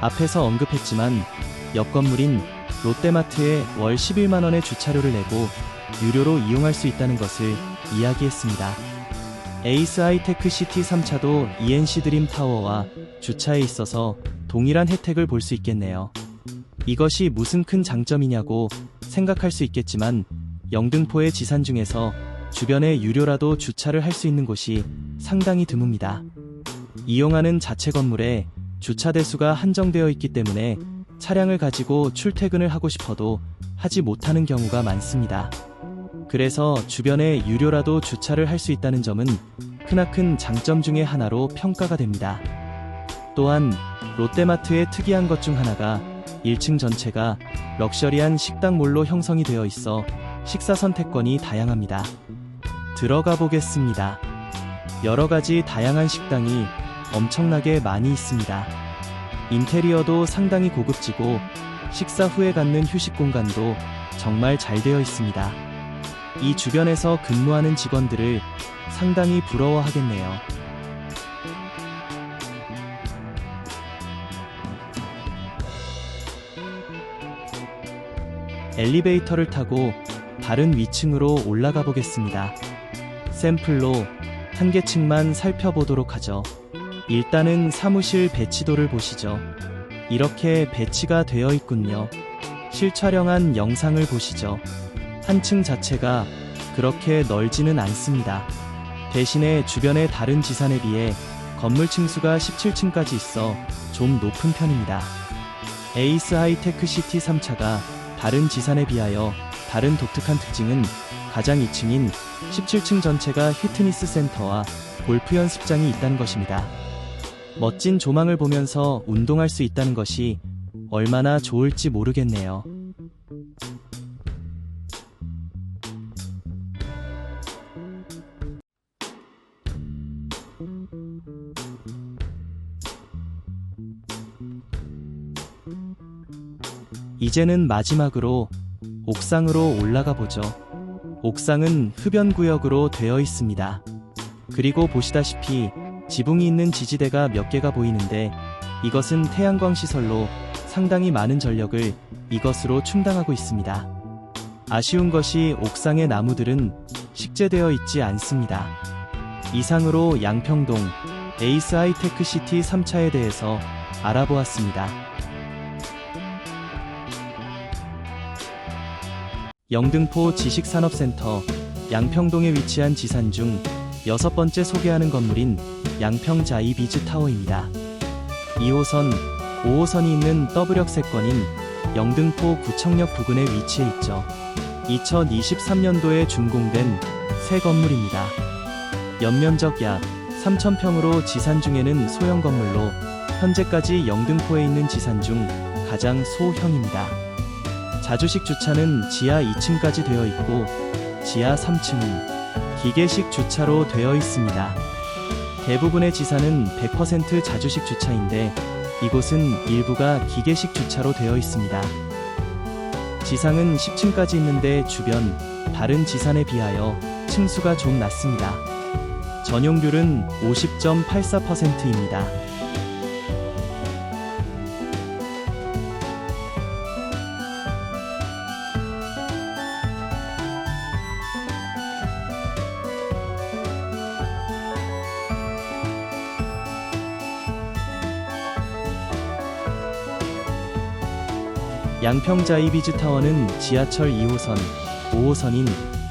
앞에서 언급했지만 옆 건물인 롯데마트에 월 11만원의 주차료를 내고 유료로 이용할 수 있다는 것을 이야기했습니다. 에이스 하이테크 시티 3차도 ENC 드림 타워와 주차에 있어서 동일한 혜택을 볼 수 있겠네요. 이것이 무슨 큰 장점이냐고 생각할 수 있겠지만 영등포의 지산 중에서 주변에 유료라도 주차를 할 수 있는 곳이 상당히 드뭅니다. 이용하는 자체 건물에 주차 대수가 한정되어 있기 때문에 차량을 가지고 출퇴근을 하고 싶어도 하지 못하는 경우가 많습니다. 그래서 주변에 유료라도 주차를 할 수 있다는 점은 크나큰 장점 중의 하나로 평가가 됩니다. 또한 롯데마트의 특이한 것 중 하나가 1층 전체가 럭셔리한 식당몰로 형성이 되어 있어 식사 선택권이 다양합니다. 들어가 보겠습니다. 여러 가지 다양한 식당이 엄청나게 많이 있습니다. 인테리어도 상당히 고급지고 식사 후에 갖는 휴식 공간도 정말 잘 되어 있습니다. 이 주변에서 근무하는 직원들을 상당히 부러워하겠네요. 엘리베이터를 타고 다른 위층으로 올라가 보겠습니다. 샘플로 한 개 층만 살펴보도록 하죠. 일단은 사무실 배치도를 보시죠. 이렇게 배치가 되어 있군요. 실촬영한 영상을 보시죠. 한 층 자체가 그렇게 넓지는 않습니다. 대신에 주변의 다른 지산에 비해 건물 층수가 17층까지 있어 좀 높은 편입니다. 에이스 하이테크 시티 3차가 다른 지산에 비하여 다른 독특한 특징은 가장 2층인 17층 전체가 피트니스 센터와 골프 연습장이 있다는 것입니다. 멋진 조망을 보면서 운동할 수 있다는 것이 얼마나 좋을지 모르겠네요. 이제는 마지막으로 옥상으로 올라가 보죠. 옥상은 흡연구역으로 되어 있습니다. 그리고 보시다시피 지붕이 있는 지지대가 몇 개가 보이는데 이것은 태양광 시설로 상당히 많은 전력을 이것으로 충당하고 있습니다. 아쉬운 것이 옥상의 나무들은 식재되어 있지 않습니다. 이상으로 양평동 에이스 하이테크 시티 3차에 대해서 알아보았습니다. 영등포 지식산업센터 양평동에 위치한 지산 중 6번째 소개하는 건물인 양평자이비즈 타워입니다. 2호선, 5호선이 있는 더블역 세권인 영등포 구청역 부근에 위치해 있죠. 2023년도에 준공된 새 건물입니다. 연면적 약 3,000평으로 지산 중에는 소형 건물로 현재까지 영등포에 있는 지산 중 가장 소형입니다. 자주식 주차는 지하 2층까지 되어 있고 지하 3층은 기계식 주차로 되어 있습니다. 대부분의 지산은 100% 자주식 주차인데 이곳은 일부가 기계식 주차로 되어 있습니다. 지상은 10층까지 있는데 주변 다른 지산에 비하여 층수가 좀 낮습니다. 전용률은 50.84%입니다. 양평자이비즈 타워는 지하철 2호선, 5호선인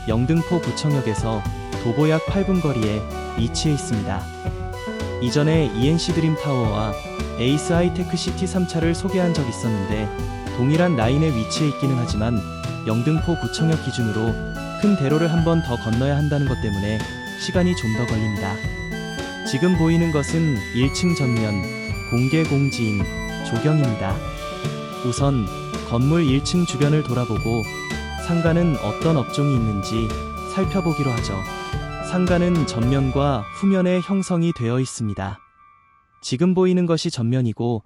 영등포 구청역에서 도보 약 8분 거리에 위치해 있습니다. 이전에 ENC 드림 타워와 에이스 하이테크 시티 3차를 소개한 적 있었는데 동일한 라인에 위치해 있기는 하지만 영등포 구청역 기준으로 큰 대로를 한 번 더 건너야 한다는 것 때문에 시간이 좀 더 걸립니다. 지금 보이는 것은 1층 전면 공개 공지인 조경입니다. 우선 건물 1층 주변을 돌아보고 상가는 어떤 업종이 있는지 살펴보기로 하죠. 상가는 전면과 후면에 형성이 되어 있습니다. 지금 보이는 것이 전면이고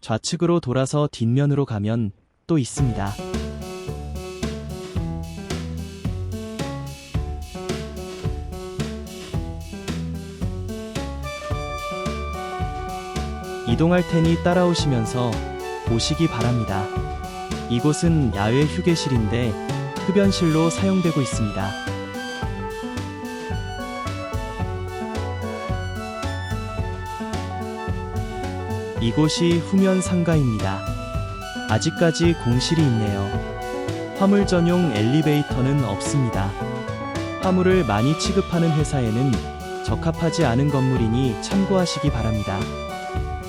좌측으로 돌아서 뒷면으로 가면 또 있습니다. 이동할 테니 따라오시면서 보시기 바랍니다. 이곳은 야외 휴게실인데 흡연실로 사용되고 있습니다. 이곳이 후면 상가입니다. 아직까지 공실이 있네요. 화물 전용 엘리베이터는 없습니다. 화물을 많이 취급하는 회사에는 적합하지 않은 건물이니 참고하시기 바랍니다.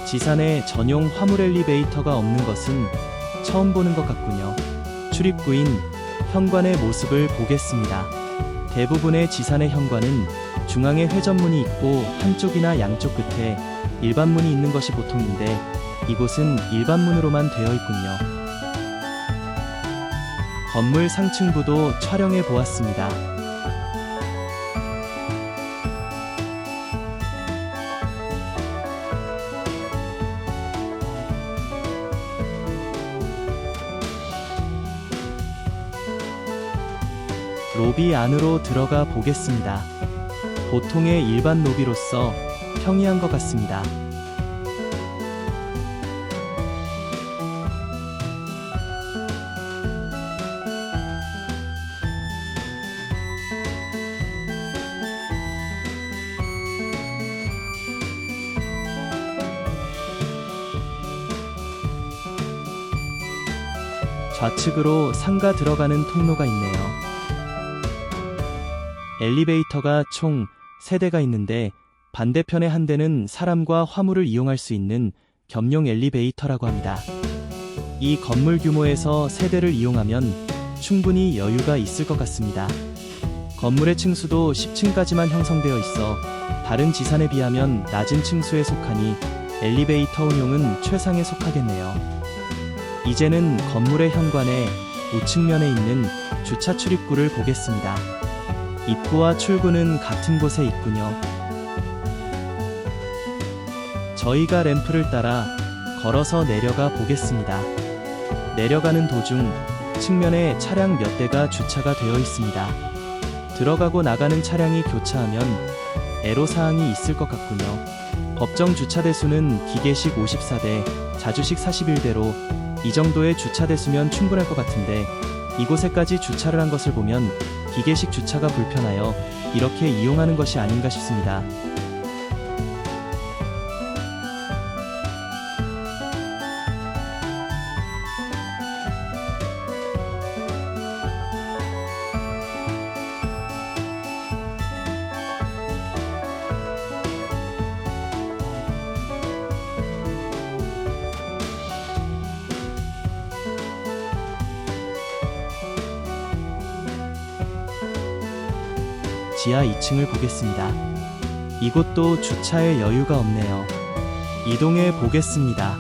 지산에 전용 화물 엘리베이터가 없는 것은 처음 보는 것 같군요. 출입구인 현관의 모습을 보겠습니다. 대부분의 지산의 현관은 중앙에 회전문이 있고 한쪽이나 양쪽 끝에 일반문이 있는 것이 보통인데 이곳은 일반문으로만 되어 있군요. 건물 상층부도 촬영해 보았습니다. 로비 안으로 들어가 보겠습니다. 보통의 일반 로비로서 평이한 것 같습니다. 좌측으로 상가 들어가는 통로가 있네요. 엘리베이터가 총 3대가 있는데 반대편의 한 대는 사람과 화물을 이용할 수 있는 겸용 엘리베이터라고 합니다. 이 건물 규모에서 3대를 이용하면 충분히 여유가 있을 것 같습니다. 건물의 층수도 10층까지만 형성되어 있어 다른 지산에 비하면 낮은 층수에 속하니 엘리베이터 운용은 최상에 속하겠네요. 이제는 건물의 현관에 우측면에 있는 주차 출입구를 보겠습니다. 입구와 출구는 같은 곳에 있군요. 저희가 램프를 따라 걸어서 내려가 보겠습니다. 내려가는 도중 측면에 차량 몇 대가 주차가 되어 있습니다. 들어가고 나가는 차량이 교차하면 애로사항이 있을 것 같군요. 법정 주차 대수는 기계식 54대, 자주식 41대로 이 정도의 주차 대수면 충분할 것 같은데 이곳에까지 주차를 한 것을 보면 기계식 주차가 불편하여 이렇게 이용하는 것이 아닌가 싶습니다. 지하 2층을 보겠습니다. 이곳도 주차에 여유가 없네요. 이동해 보겠습니다.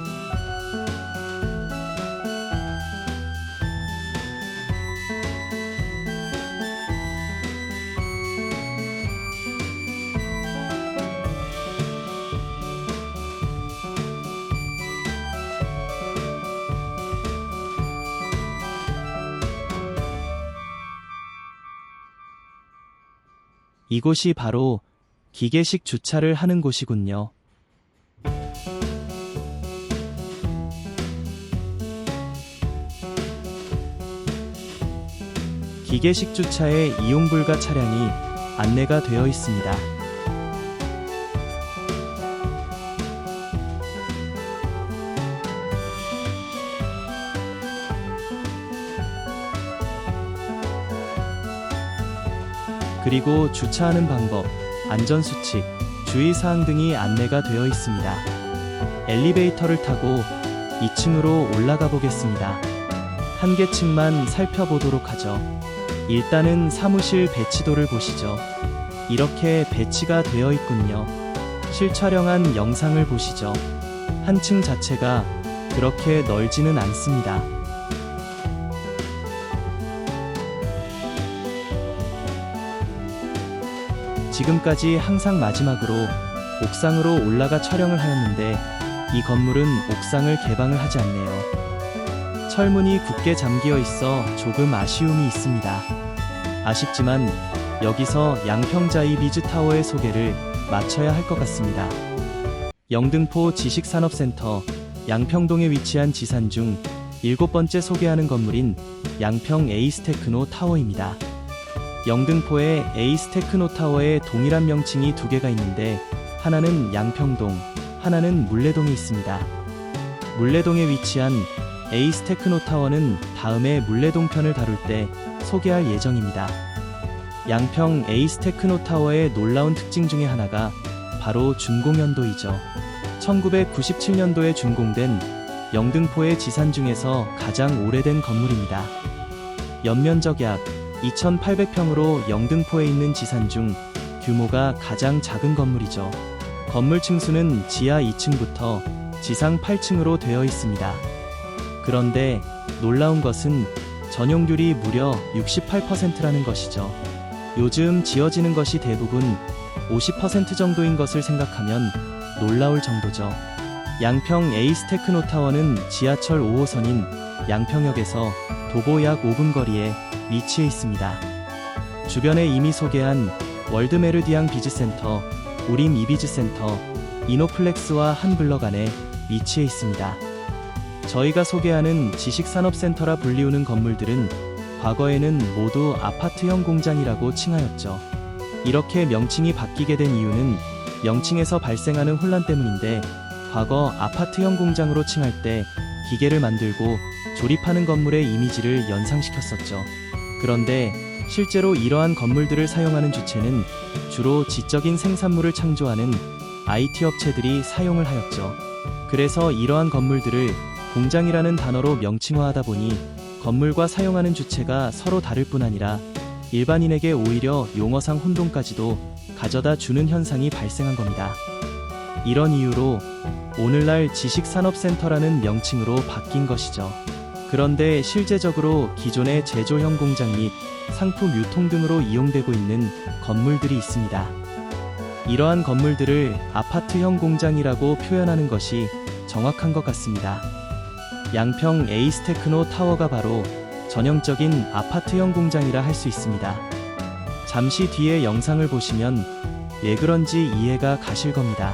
이곳이 바로 기계식 주차를 하는 곳이군요. 기계식 주차에 이용 불가 차량이 안내가 되어 있습니다. 그리고 주차하는 방법, 안전수칙, 주의사항 등이 안내가 되어 있습니다. 엘리베이터를 타고 2층으로 올라가 보겠습니다. 한 개 층만 살펴보도록 하죠. 일단은 사무실 배치도를 보시죠. 이렇게 배치가 되어 있군요. 실촬영한 영상을 보시죠. 한 층 자체가 그렇게 넓지는 않습니다. 지금까지 항상 마지막으로 옥상으로 올라가 촬영을 하였는데 이 건물은 옥상을 개방을 하지 않네요. 철문이 굳게 잠기어 있어 조금 아쉬움이 있습니다. 아쉽지만 여기서 양평자이 비즈타워의 소개를 마쳐야 할 것 같습니다. 영등포 지식산업센터 양평동에 위치한 지산 중 7번째 소개하는 건물인 양평 에이스테크노 타워입니다. 영등포의 에이스테크노 타워에 동일한 명칭이 2개가 있는데 하나는 양평동, 하나는 물레동에 있습니다. 물레동에 위치한 에이스테크노 타워는 다음에 물레동 편을 다룰 때 소개할 예정입니다. 양평 에이스테크노 타워의 놀라운 특징 중에 하나가 바로 준공연도이죠. 1997년도에 준공된 영등포의 지산 중에서 가장 오래된 건물입니다. 연면적 약 2,800평으로 영등포에 있는 지산 중 규모가 가장 작은 건물이죠. 건물 층수는 지하 2층부터 지상 8층으로 되어 있습니다. 그런데 놀라운 것은 전용률이 무려 68%라는 것이죠. 요즘 지어지는 것이 대부분 50% 정도인 것을 생각하면 놀라울 정도죠. 양평 에이스 테크노타워는 지하철 5호선인 양평역에서 도보 약 5분 거리에 위치해 있습니다. 주변에 이미 소개한 월드메르디앙 비즈센터, 우림 이비즈센터, 이노플렉스와 한 블럭 안에 위치해 있습니다. 저희가 소개하는 지식산업센터라 불리우는 건물들은 과거에는 모두 아파트형 공장이라고 칭하였죠. 이렇게 명칭이 바뀌게 된 이유는 명칭에서 발생하는 혼란 때문인데, 과거 아파트형 공장으로 칭할 때 기계를 만들고 조립하는 건물의 이미지를 연상시켰었죠. 그런데 실제로 이러한 건물들을 사용하는 주체는 주로 지적인 생산물을 창조하는 IT 업체들이 사용을 하였죠. 그래서 이러한 건물들을 공장이라는 단어로 명칭화하다 보니 건물과 사용하는 주체가 서로 다를 뿐 아니라 일반인에게 오히려 용어상 혼동까지도 가져다 주는 현상이 발생한 겁니다. 이런 이유로 오늘날 지식산업센터라는 명칭으로 바뀐 것이죠. 그런데 실제적으로 기존의 제조형 공장 및 상품 유통 등으로 이용되고 있는 건물들이 있습니다. 이러한 건물들을 아파트형 공장이라고 표현하는 것이 정확한 것 같습니다. 양평 에이스 테크노 타워가 바로 전형적인 아파트형 공장이라 할 수 있습니다. 잠시 뒤에 영상을 보시면 왜 그런지 이해가 가실 겁니다.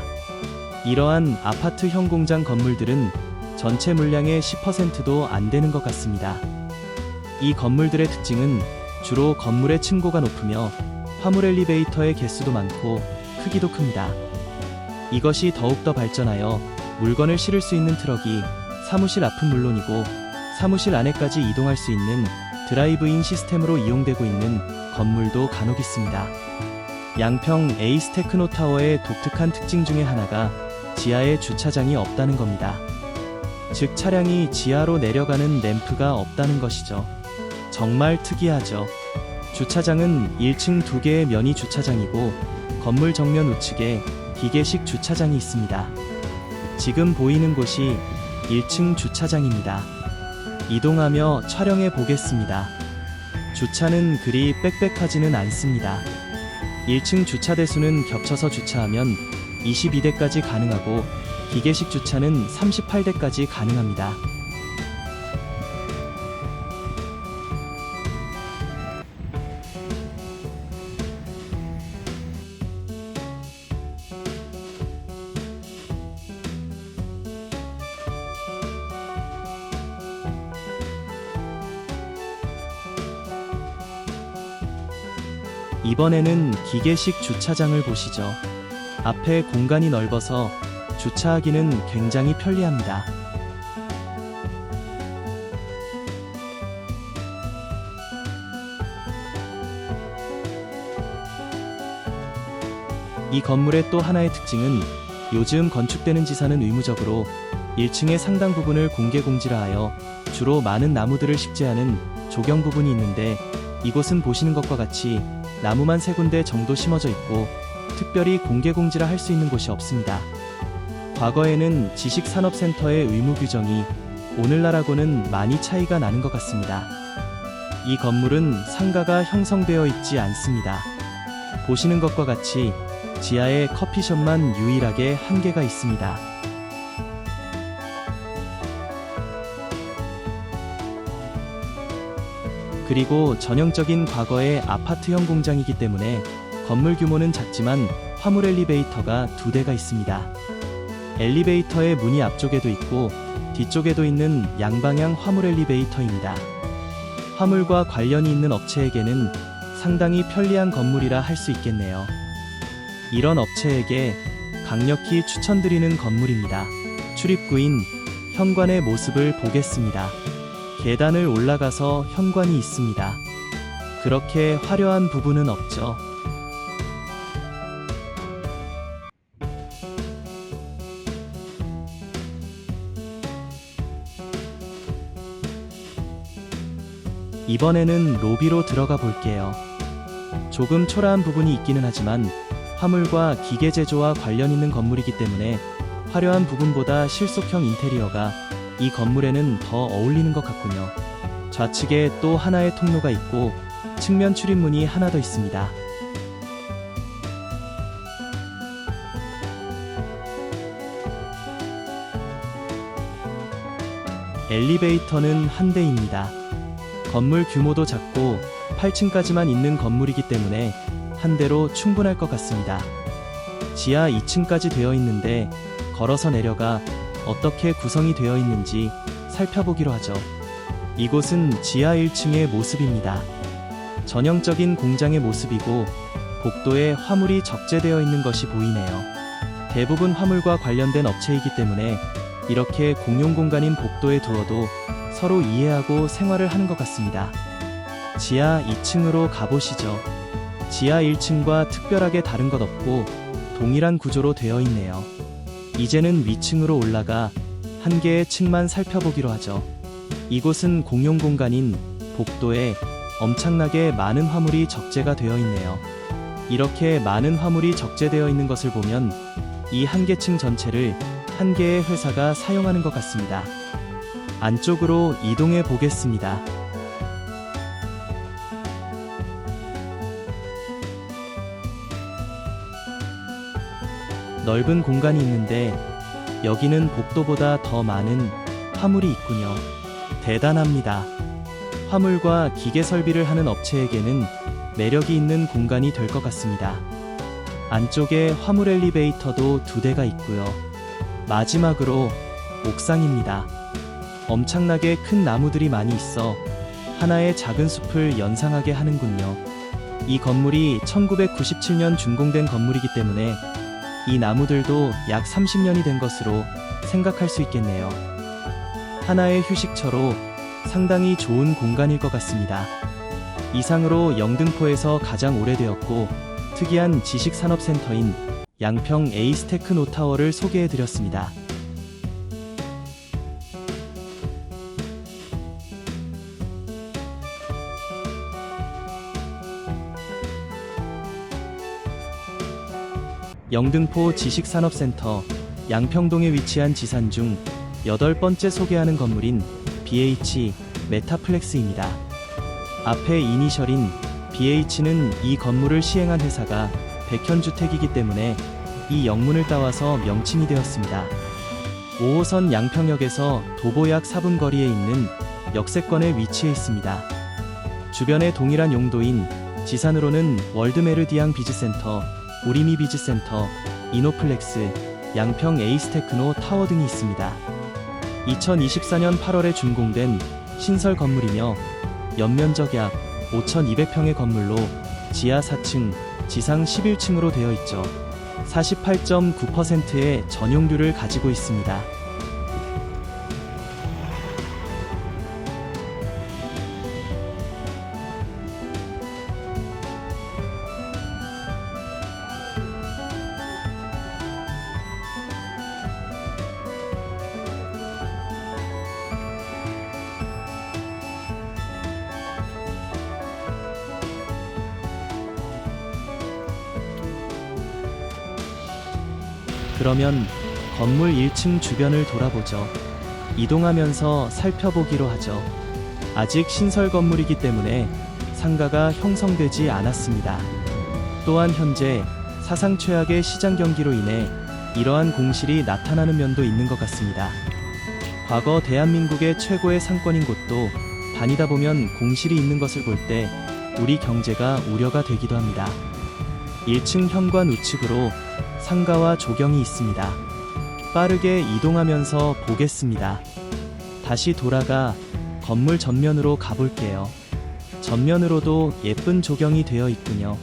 이러한 아파트형 공장 건물들은 전체 물량의 10%도 안 되는 것 같습니다. 이 건물들의 특징은 주로 건물의 층고가 높으며 화물 엘리베이터의 개수도 많고 크기도 큽니다. 이것이 더욱더 발전하여 물건을 실을 수 있는 트럭이 사무실 앞은 물론이고 사무실 안에까지 이동할 수 있는 드라이브인 시스템으로 이용되고 있는 건물도 간혹 있습니다. 양평 에이스 테크노타워의 독특한 특징 중에 하나가 지하에 주차장이 없다는 겁니다. 즉 차량이 지하로 내려가는 램프가 없다는 것이죠. 정말 특이하죠. 주차장은 1층 2개의 면이 주차장이고 건물 정면 우측에 기계식 주차장이 있습니다. 지금 보이는 곳이 1층 주차장입니다. 이동하며 촬영해 보겠습니다. 주차는 그리 빽빽하지는 않습니다. 1층 주차 대수는 겹쳐서 주차하면 22대까지 가능하고 기계식 주차는 38대까지 가능합니다. 이번에는 기계식 주차장을 보시죠. 앞에 공간이 넓어서 주차하기는 굉장히 편리합니다. 이 건물의 또 하나의 특징은 요즘 건축되는 지사는 의무적으로 1층의 상당 부분을 공개 공지라 하여 주로 많은 나무들을 식재하는 조경 부분이 있는데, 이곳은 보시는 것과 같이 나무만 3군데 정도 심어져 있고 특별히 공개 공지라 할 수 있는 곳이 없습니다. 과거에는 지식산업센터의 의무 규정이 오늘날하고는 많이 차이가 나는 것 같습니다. 이 건물은 상가가 형성되어 있지 않습니다. 보시는 것과 같이 지하에 커피숍만 유일하게 한 개가 있습니다. 그리고 전형적인 과거의 아파트형 공장이기 때문에 건물 규모는 작지만 화물 엘리베이터가 2대가 있습니다. 엘리베이터의 문이 앞쪽에도 있고 뒤쪽에도 있는 양방향 화물 엘리베이터입니다. 화물과 관련이 있는 업체에게는 상당히 편리한 건물이라 할 수 있겠네요. 이런 업체에게 강력히 추천드리는 건물입니다. 출입구인 현관의 모습을 보겠습니다. 계단을 올라가서 현관이 있습니다. 그렇게 화려한 부분은 없죠. 이번에는 로비로 들어가 볼게요. 조금 초라한 부분이 있기는 하지만 화물과 기계 제조와 관련 있는 건물이기 때문에 화려한 부분보다 실속형 인테리어가 이 건물에는 더 어울리는 것 같군요. 좌측에 또 하나의 통로가 있고 측면 출입문이 하나 더 있습니다. 엘리베이터는 한 대입니다. 건물 규모도 작고 8층까지만 있는 건물이기 때문에 한 대로 충분할 것 같습니다. 지하 2층까지 되어 있는데 걸어서 내려가 어떻게 구성이 되어 있는지 살펴보기로 하죠. 이곳은 지하 1층의 모습입니다. 전형적인 공장의 모습이고 복도에 화물이 적재되어 있는 것이 보이네요. 대부분 화물과 관련된 업체이기 때문에 이렇게 공용 공간인 복도에 두어도 서로 이해하고 생활을 하는 것 같습니다. 지하 2층으로 가보시죠. 지하 1층과 특별하게 다른 것 없고 동일한 구조로 되어 있네요. 이제는 위층으로 올라가 한 개의 층만 살펴보기로 하죠. 이곳은 공용 공간인 복도에 엄청나게 많은 화물이 적재가 되어 있네요. 이렇게 많은 화물이 적재되어 있는 것을 보면 이 한 개 층 전체를 한 개의 회사가 사용하는 것 같습니다. 안쪽으로 이동해 보겠습니다. 넓은 공간이 있는데 여기는 복도보다 더 많은 화물이 있군요. 대단합니다. 화물과 기계 설비를 하는 업체에게는 매력이 있는 공간이 될 것 같습니다. 안쪽에 화물 엘리베이터도 2대가 있고요. 마지막으로 옥상입니다. 엄청나게 큰 나무들이 많이 있어 하나의 작은 숲을 연상하게 하는군요. 이 건물이 1997년 준공된 건물이기 때문에 이 나무들도 약 30년이 된 것으로 생각할 수 있겠네요. 하나의 휴식처로 상당히 좋은 공간일 것 같습니다. 이상으로 영등포에서 가장 오래되었고 특이한 지식산업센터인 양평 에이스테크 노타워를 소개해드렸습니다. 영등포 지식산업센터 양평동에 위치한 지산 중 8번째 소개하는 건물인 BH 메타플렉스입니다. 앞에 이니셜인 BH는 이 건물을 시행한 회사가 백현주택이기 때문에 이 영문을 따와서 명칭이 되었습니다. 5호선 양평역에서 도보 약 4분 거리에 있는 역세권에 위치해 있습니다. 주변의 동일한 용도인 지산으로는 월드메르디앙 비즈센터, 우리미 비즈센터, 이노플렉스, 양평 에이스테크노 타워 등이 있습니다. 2024년 8월에 준공된 신설 건물이며 연면적 약 5,200평의 건물로 지하 4층, 지상 11층으로 되어 있죠. 48.9%의 전용률을 가지고 있습니다. 그러면 건물 1층 주변을 돌아보죠. 이동하면서 살펴보기로 하죠. 아직 신설 건물이기 때문에 상가가 형성되지 않았습니다. 또한 현재 사상 최악의 시장 경기로 인해 이러한 공실이 나타나는 면도 있는 것 같습니다. 과거 대한민국의 최고의 상권인 곳도 다니다 보면 공실이 있는 것을 볼 때 우리 경제가 우려가 되기도 합니다. 1층 현관 우측으로 상가와 조경이 있습니다. 빠르게 이동하면서 보겠습니다. 다시 돌아가 건물 전면으로 가볼게요. 전면으로도 예쁜 조경이 되어 있군요.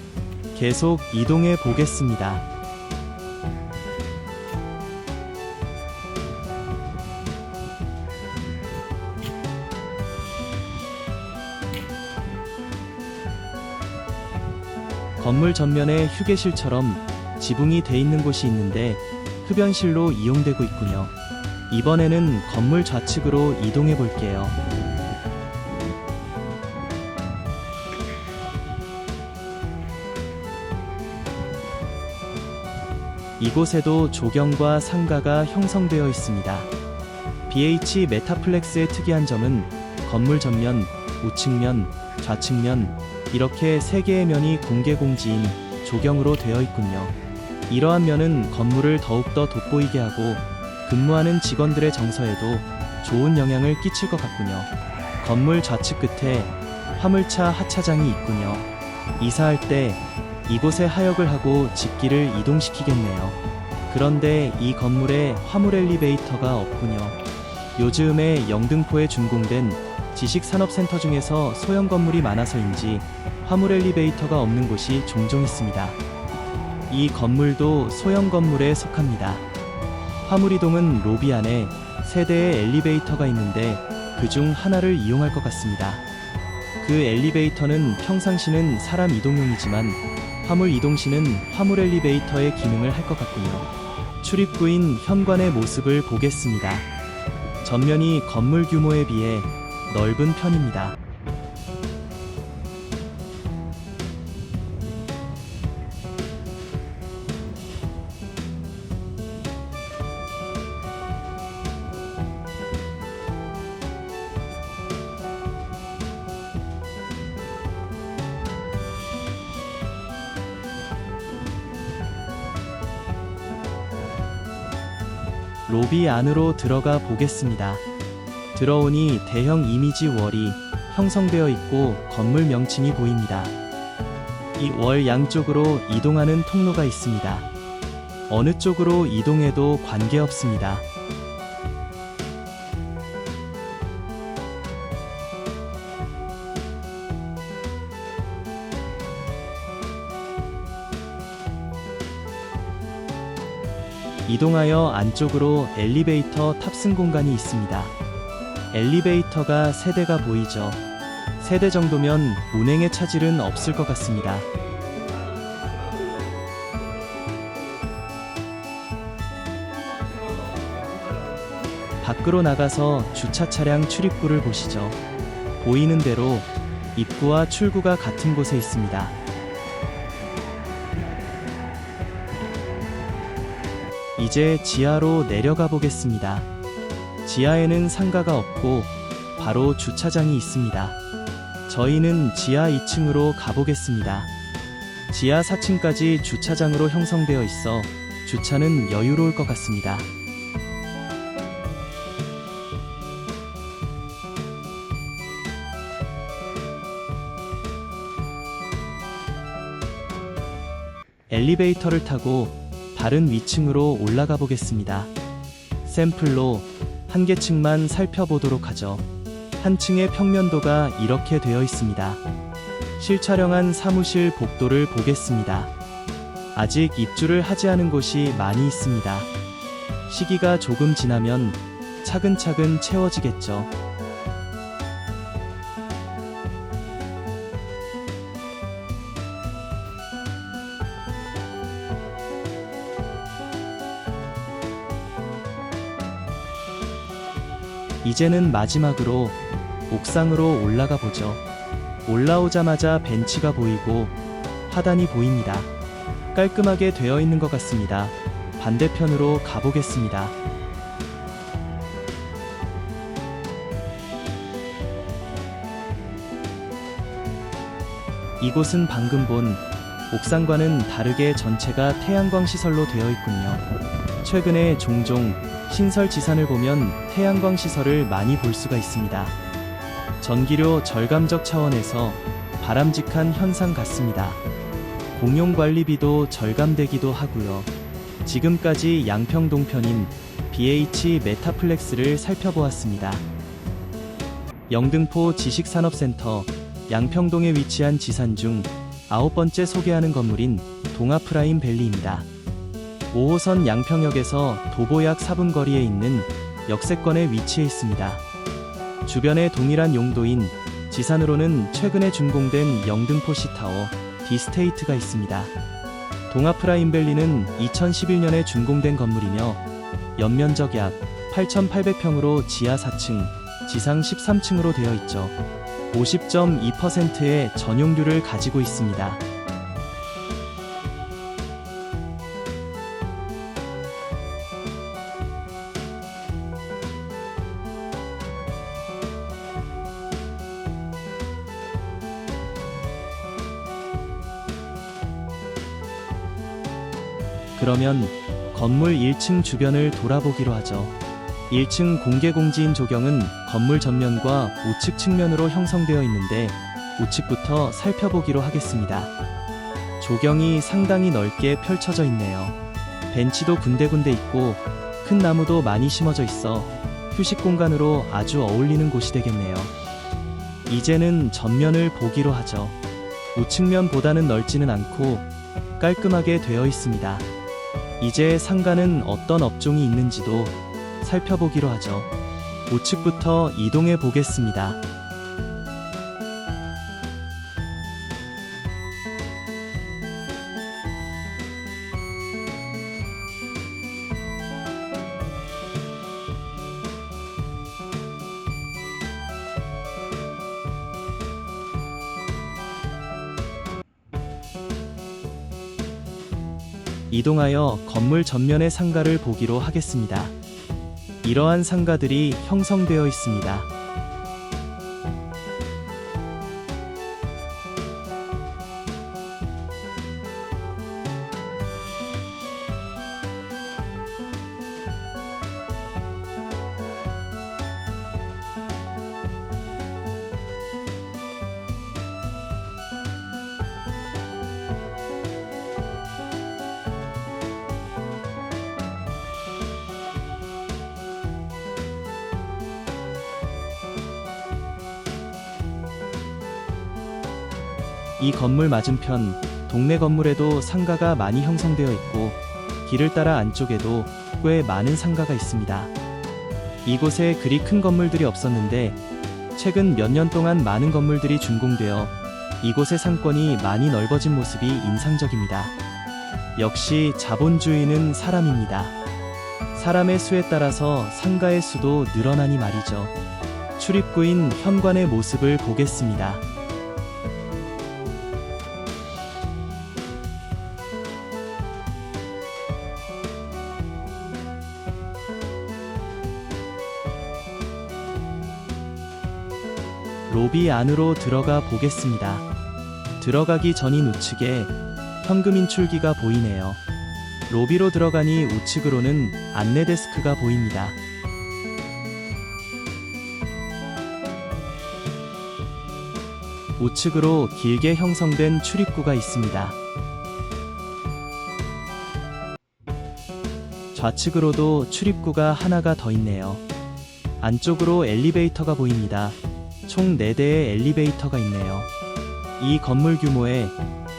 계속 이동해 보겠습니다. 건물 전면에 휴게실처럼 지붕이 돼 있는 곳이 있는데 흡연실로 이용되고 있군요. 이번에는 건물 좌측으로 이동해 볼게요. 이곳에도 조경과 상가가 형성되어 있습니다. BH 메타플렉스의 특이한 점은 건물 전면, 우측면, 좌측면 이렇게 3개의 면이 공개 공지인 조경으로 되어 있군요. 이러한 면은 건물을 더욱더 돋보이게 하고 근무하는 직원들의 정서에도 좋은 영향을 끼칠 것 같군요. 건물 좌측 끝에 화물차 하차장이 있군요. 이사할 때 이곳에 하역을 하고 집기를 이동시키겠네요. 그런데 이 건물에 화물 엘리베이터가 없군요. 요즘에 영등포에 준공된 지식산업센터 중에서 소형 건물이 많아서인지 화물 엘리베이터가 없는 곳이 종종 있습니다. 이 건물도 소형 건물에 속합니다. 화물이동은 로비 안에 3대의 엘리베이터가 있는데 그중 하나를 이용할 것 같습니다. 그 엘리베이터는 평상시는 사람 이동용이지만 화물 이동시는 화물 엘리베이터의 기능을 할 것 같군요. 출입구인 현관의 모습을 보겠습니다. 전면이 건물 규모에 비해 넓은 편입니다. 로비 안으로 들어가 보겠습니다. 들어오니 대형 이미지 월이 형성되어 있고 건물 명칭이 보입니다. 이 월 양쪽으로 이동하는 통로가 있습니다. 어느 쪽으로 이동해도 관계없습니다. 이동하여 안쪽으로 엘리베이터 탑승 공간이 있습니다. 엘리베이터가 3대가 보이죠. 3대 정도면 운행의 차질은 없을 것 같습니다. 밖으로 나가서 주차 차량 출입구를 보시죠. 보이는 대로 입구와 출구가 같은 곳에 있습니다. 이제 지하로 내려가 보겠습니다. 지하에는 상가가 없고 바로 주차장이 있습니다. 저희는 지하 2층으로 가보겠습니다. 지하 4층까지 주차장으로 형성되어 있어 주차는 여유로울 것 같습니다. 엘리베이터를 타고 다른 위층으로 올라가 보겠습니다. 샘플로 한 개 층만 살펴보도록 하죠. 한 층의 평면도가 이렇게 되어 있습니다. 실촬영한 사무실 복도를 보겠습니다. 아직 입주를 하지 않은 곳이 많이 있습니다. 시기가 조금 지나면 차근차근 채워지겠죠. 이제는 마지막으로 옥상으로 올라가 보죠. 올라오자마자 벤치가 보이고 화단이 보입니다. 깔끔하게 되어 있는 것 같습니다. 반대편으로 가보겠습니다. 이곳은 방금 본 옥상과는 다르게 전체가 태양광 시설로 되어 있군요. 최근에 종종 신설 지산을 보면 태양광 시설을 많이 볼 수가 있습니다. 전기료 절감적 차원에서 바람직한 현상 같습니다. 공용 관리비도 절감되기도 하고요. 지금까지 양평동 편인 BH 메타플렉스를 살펴보았습니다. 영등포 지식산업센터 양평동에 위치한 지산 중 9번째 소개하는 건물인 동아프라임 밸리입니다. 5호선 양평역에서 도보 약 4분 거리에 있는 역세권에 위치해 있습니다. 주변에 동일한 용도인 지산으로는 최근에 준공된 영등포시타워 디스테이트가 있습니다. 동아프라임밸리는 2011년에 준공된 건물이며 연면적 약 8,800평으로 지하 4층, 지상 13층으로 되어 있죠. 50.2%의 전용률을 가지고 있습니다. 그러면 건물 1층 주변을 돌아보기로 하죠. 1층 공개공지인 조경은 건물 전면과 우측 측면으로 형성되어 있는데 우측부터 살펴보기로 하겠습니다. 조경이 상당히 넓게 펼쳐져 있네요. 벤치도 군데군데 있고 큰 나무도 많이 심어져 있어 휴식 공간으로 아주 어울리는 곳이 되겠네요. 이제는 전면을 보기로 하죠. 우측면보다는 넓지는 않고 깔끔하게 되어 있습니다. 이제 상가는 어떤 업종이 있는지도 살펴보기로 하죠. 우측부터 이동해 보겠습니다. 이동하여 건물 전면의 상가를 보기로 하겠습니다. 이러한 상가들이 형성되어 있습니다. 이 건물 맞은편 동네 건물에도 상가가 많이 형성되어 있고 길을 따라 안쪽에도 꽤 많은 상가가 있습니다. 이곳에 그리 큰 건물들이 없었는데 최근 몇 년 동안 많은 건물들이 준공되어 이곳의 상권이 많이 넓어진 모습이 인상적입니다. 역시 자본주의는 사람입니다. 사람의 수에 따라서 상가의 수도 늘어나니 말이죠. 출입구인 현관의 모습을 보겠습니다. 로비 안으로 들어가 보겠습니다. 들어가기 전인 우측에 현금 인출기가 보이네요. 로비로 들어가니 우측으로는 안내 데스크가 보입니다. 우측으로 길게 형성된 출입구가 있습니다. 좌측으로도 출입구가 하나가 더 있네요. 안쪽으로 엘리베이터가 보입니다. 총 4대의 엘리베이터가 있네요. 이 건물 규모에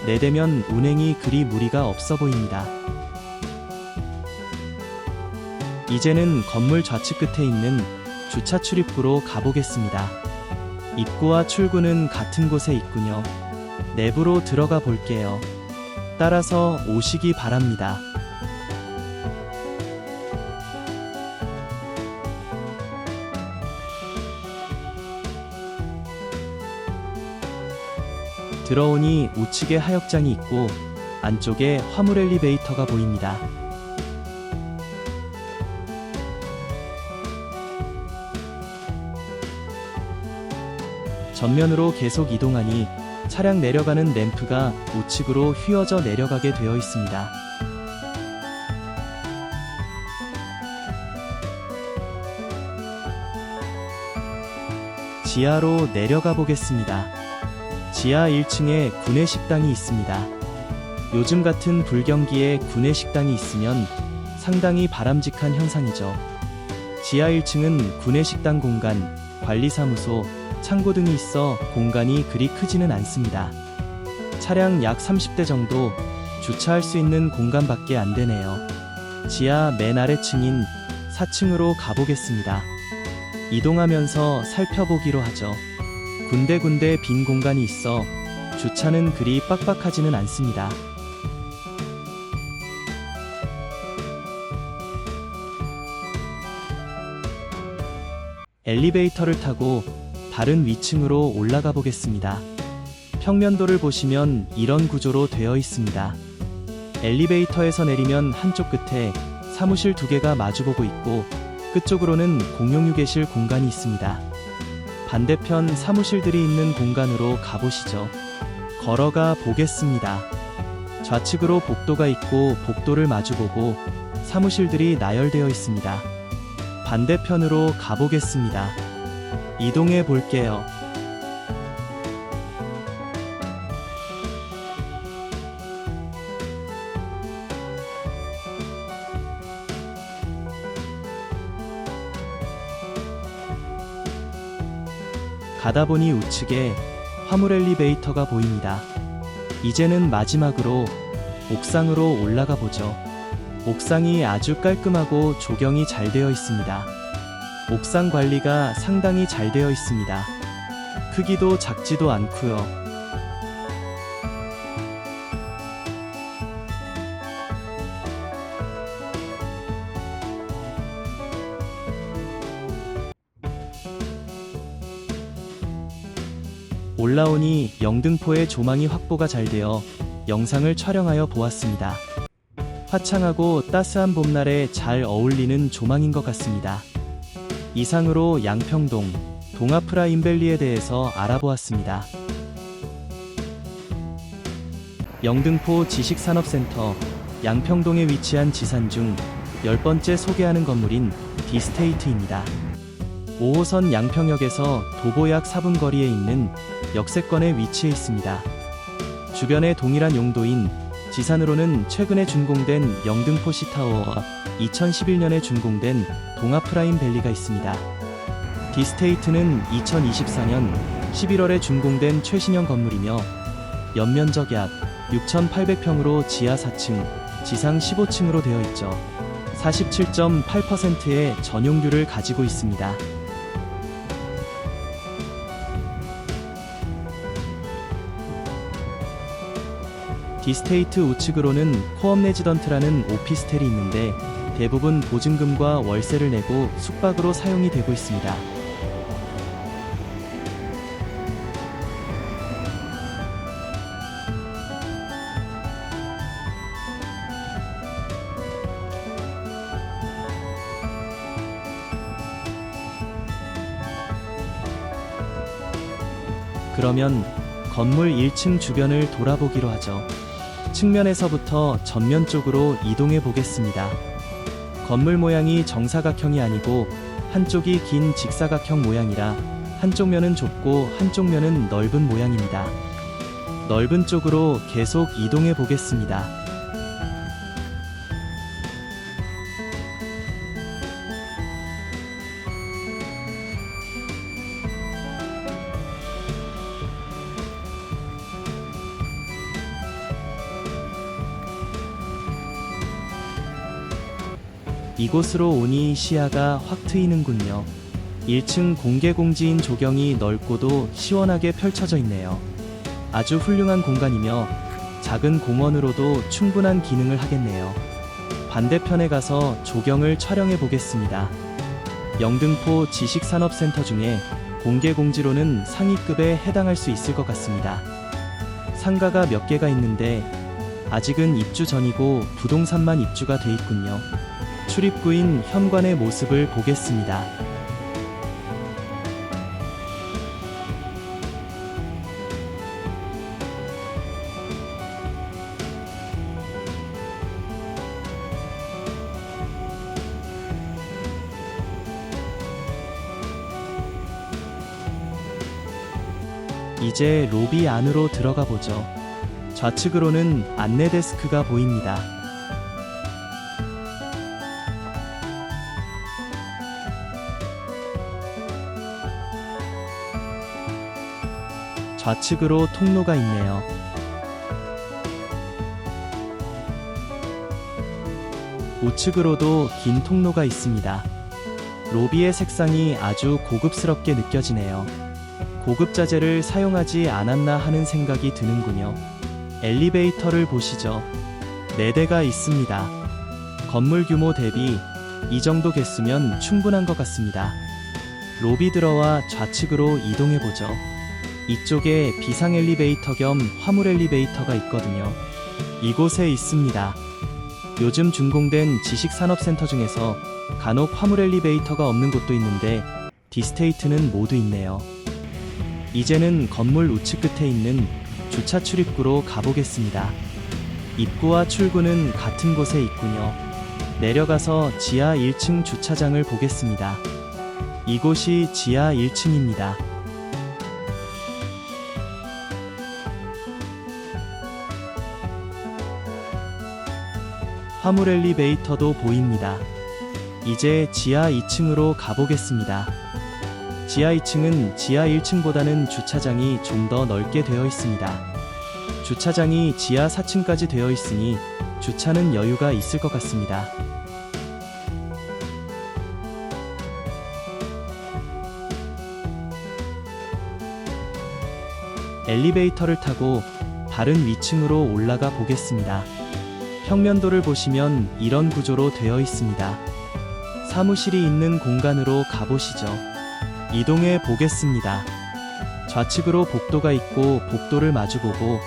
4대면 운행이 그리 무리가 없어 보입니다. 이제는 건물 좌측 끝에 있는 주차 출입구로 가보겠습니다. 입구와 출구는 같은 곳에 있군요. 내부로 들어가 볼게요. 따라서 오시기 바랍니다. 들어오니 우측에 하역장이 있고 안쪽에 화물 엘리베이터가 보입니다. 전면으로 계속 이동하니 차량 내려가는 램프가 우측으로 휘어져 내려가게 되어 있습니다. 지하로 내려가 보겠습니다. 지하 1층에 구내식당이 있습니다. 요즘 같은 불경기에 구내식당이 있으면 상당히 바람직한 현상이죠. 지하 1층은 구내식당 공간, 관리사무소, 창고 등이 있어 공간이 그리 크지는 않습니다. 차량 약 30대 정도 주차할 수 있는 공간밖에 안 되네요. 지하 맨 아래층인 4층으로 가보겠습니다. 이동하면서 살펴보기로 하죠. 군데군데 빈 공간이 있어 주차는 그리 빡빡하지는 않습니다. 엘리베이터를 타고 다른 위층으로 올라가 보겠습니다. 평면도를 보시면 이런 구조로 되어 있습니다. 엘리베이터에서 내리면 한쪽 끝에 사무실 2개가 마주보고 있고 끝쪽으로는 공용휴게실 공간이 있습니다. 반대편 사무실들이 있는 공간으로 가보시죠. 걸어가 보겠습니다. 좌측으로 복도가 있고 복도를 마주보고 사무실들이 나열되어 있습니다. 반대편으로 가보겠습니다. 이동해 볼게요. 가다 보니 우측에 화물 엘리베이터가 보입니다. 이제는 마지막으로 옥상으로 올라가 보죠. 옥상이 아주 깔끔하고 조경이 잘 되어 있습니다. 옥상 관리가 상당히 잘 되어 있습니다. 크기도 작지도 않고요. 올라오니 영등포의 조망이 확보가 잘 되어 영상을 촬영하여 보았습니다. 화창하고 따스한 봄날에 잘 어울리는 조망인 것 같습니다. 이상으로 양평동, 동아프라임밸리에 대해서 알아보았습니다. 영등포 지식산업센터, 양평동에 위치한 지산 중 10번째 소개하는 건물인 디스테이트입니다. 5호선 양평역에서 도보 약 4분 거리에 있는 역세권에 위치해 있습니다. 주변에 동일한 용도인 지산으로는 최근에 준공된 영등포 시타워와 2011년에 준공된 동아프라임밸리가 있습니다. 디스테이트는 2024년 11월에 준공된 최신형 건물이며 연면적 약 6,800평으로 지하 4층, 지상 15층으로 되어 있죠. 47.8%의 전용률을 가지고 있습니다. 디스테이트 우측으로는 코업 레지던트라는 오피스텔이 있는데 대부분 보증금과 월세를 내고 숙박으로 사용이 되고 있습니다. 그러면 건물 1층 주변을 돌아보기로 하죠. 측면에서부터 전면 쪽으로 이동해 보겠습니다. 건물 모양이 정사각형이 아니고 한쪽이 긴 직사각형 모양이라 한쪽 면은 좁고 한쪽 면은 넓은 모양입니다. 넓은 쪽으로 계속 이동해 보겠습니다. 이곳으로 오니 시야가 확 트이는군요. 1층 공개공지인 조경이 넓고도 시원하게 펼쳐져 있네요. 아주 훌륭한 공간이며 작은 공원으로도 충분한 기능을 하겠네요. 반대편에 가서 조경을 촬영해 보겠습니다. 영등포 지식산업센터 중에 공개공지로는 상위급에 해당할 수 있을 것 같습니다. 상가가 몇 개가 있는데 아직은 입주 전이고 부동산만 입주가 돼 있군요. 출입구인 현관의 모습을 보겠습니다. 이제 로비 안으로 들어가 보죠. 좌측으로는 안내 데스크가 보입니다. 좌측으로 통로가 있네요. 우측으로도 긴 통로가 있습니다. 로비의 색상이 아주 고급스럽게 느껴지네요. 고급 자재를 사용하지 않았나 하는 생각이 드는군요. 엘리베이터를 보시죠. 4대가 있습니다. 건물 규모 대비 이 정도 개수면 충분한 것 같습니다. 로비 들어와 좌측으로 이동해보죠. 이쪽에 비상 엘리베이터 겸 화물 엘리베이터가 있거든요. 이곳에 있습니다. 요즘 준공된 지식산업센터 중에서 간혹 화물 엘리베이터가 없는 곳도 있는데 디스테이트는 모두 있네요. 이제는 건물 우측 끝에 있는 주차 출입구로 가보겠습니다. 입구와 출구는 같은 곳에 있군요. 내려가서 지하 1층 주차장을 보겠습니다. 이곳이 지하 1층입니다. 화물 엘리베이터도 보입니다. 이제 지하 2층으로 가보겠습니다. 지하 2층은 지하 1층보다는 주차장이 좀 더 넓게 되어 있습니다. 주차장이 지하 4층까지 되어 있으니 주차는 여유가 있을 것 같습니다. 엘리베이터를 타고 다른 위층으로 올라가 보겠습니다. 평면도를 보시면 이런 구조로 되어 있습니다. 사무실이 있는 공간으로 가보시죠. 이동해 보겠습니다. 좌측으로 복도가 있고 복도를 마주보고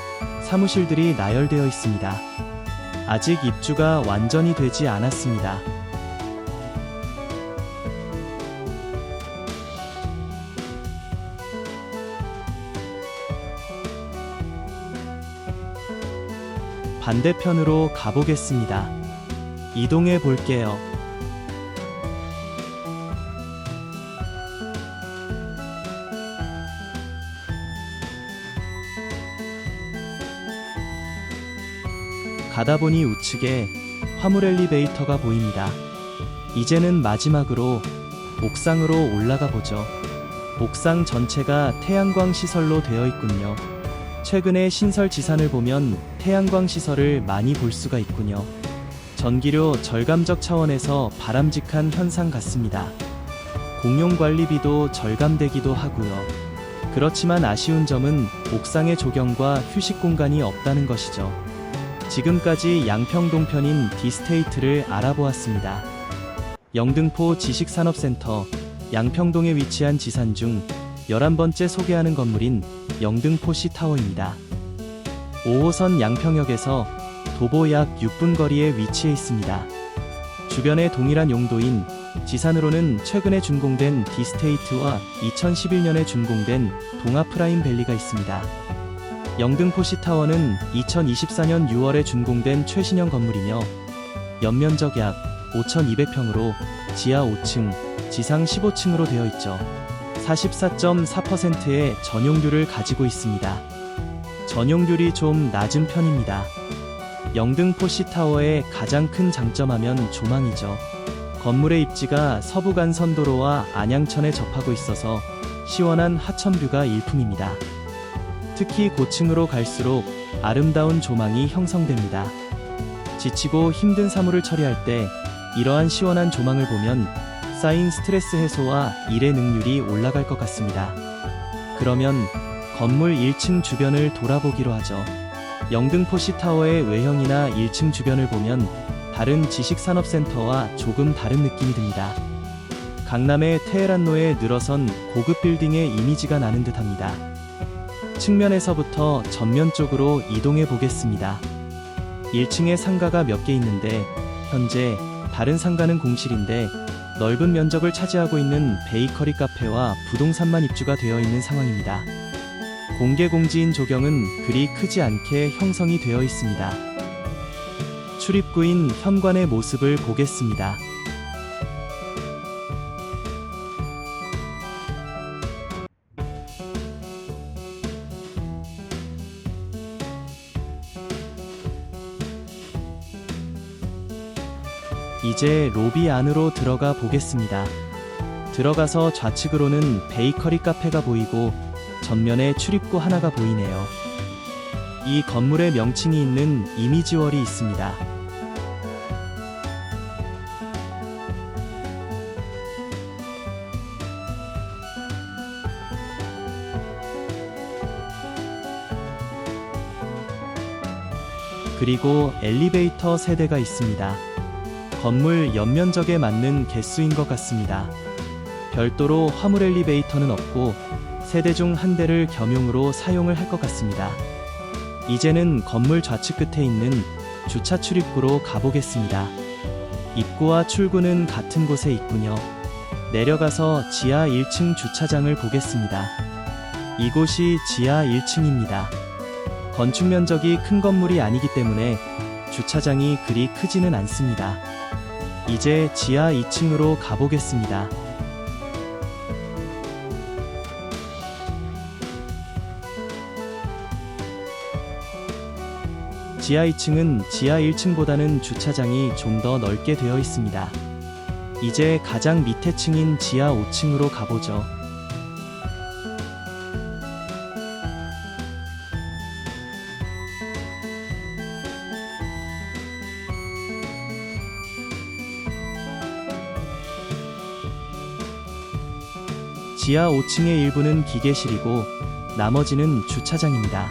사무실들이 나열되어 있습니다. 아직 입주가 완전히 되지 않았습니다. 반대편으로 가보겠습니다. 이동해 볼게요. 가다보니 우측에 화물 엘리베이터가 보입니다. 이제는 마지막으로 옥상으로 올라가 보죠. 옥상 전체가 태양광 시설로 되어 있군요. 최근에 신설 지산을 보면 태양광 시설을 많이 볼 수가 있군요. 전기료 절감적 차원에서 바람직한 현상 같습니다. 공용 관리비도 절감되기도 하고요. 그렇지만 아쉬운 점은 옥상의 조경과 휴식 공간이 없다는 것이죠. 지금까지 양평동편인 디스테이트를 알아보았습니다. 영등포 지식산업센터 양평동에 위치한 지산 중 11번째 소개하는 건물인 영등포시 타워입니다. 5호선 양평역에서 도보 약 6분 거리에 위치해 있습니다. 주변에 동일한 용도인 지산으로는 최근에 준공된 디스테이트와 2011년에 준공된 동아프라임밸리가 있습니다. 영등포시 타워는 2024년 6월에 준공된 최신형 건물이며 연면적 약 5,200평으로 지하 5층, 지상 15층으로 되어 있죠. 44.4%의 전용률을 가지고 있습니다. 전용률이 좀 낮은 편입니다. 영등포시 타워의 가장 큰 장점하면 조망이죠. 건물의 입지가 서부간선도로와 안양천에 접하고 있어서 시원한 하천뷰가 일품입니다. 특히 고층으로 갈수록 아름다운 조망이 형성됩니다. 지치고 힘든 사물을 처리할 때 이러한 시원한 조망을 보면 쌓인 스트레스 해소와 일의 능률이 올라갈 것 같습니다. 그러면 건물 1층 주변을 돌아보기로 하죠. 영등포시 타워의 외형이나 1층 주변을 보면 다른 지식산업센터와 조금 다른 느낌이 듭니다. 강남의 테헤란로에 늘어선 고급 빌딩의 이미지가 나는 듯합니다. 측면에서부터 전면 쪽으로 이동해 보겠습니다. 1층에 상가가 몇 개 있는데 현재 다른 상가는 공실인데 넓은 면적을 차지하고 있는 베이커리 카페와 부동산만 입주가 되어 있는 상황입니다. 공개 공지인 조경은 그리 크지 않게 형성이 되어 있습니다. 출입구인 현관의 모습을 보겠습니다. 이제 로비 안으로 들어가 보겠습니다. 들어가서 좌측으로는 베이커리 카페가 보이고 전면에 출입구 하나가 보이네요. 이 건물의 명칭이 있는 이미지월이 있습니다. 그리고 엘리베이터 세대가 있습니다. 건물 연면적에 맞는 개수인 것 같습니다. 별도로 화물 엘리베이터는 없고 세대 중 한 대를 겸용으로 사용을 할 것 같습니다. 이제는 건물 좌측 끝에 있는 주차 출입구로 가보겠습니다. 입구와 출구는 같은 곳에 있군요. 내려가서 지하 1층 주차장을 보겠습니다. 이곳이 지하 1층입니다. 건축 면적이 큰 건물이 아니기 때문에 주차장이 그리 크지는 않습니다. 이제 지하 2층으로 가보겠습니다. 지하 2층은 지하 1층보다는 주차장이 좀 더 넓게 되어 있습니다. 이제 가장 밑에 층인 지하 5층으로 가보죠. 지하 5층의 일부는 기계실이고 나머지는 주차장입니다.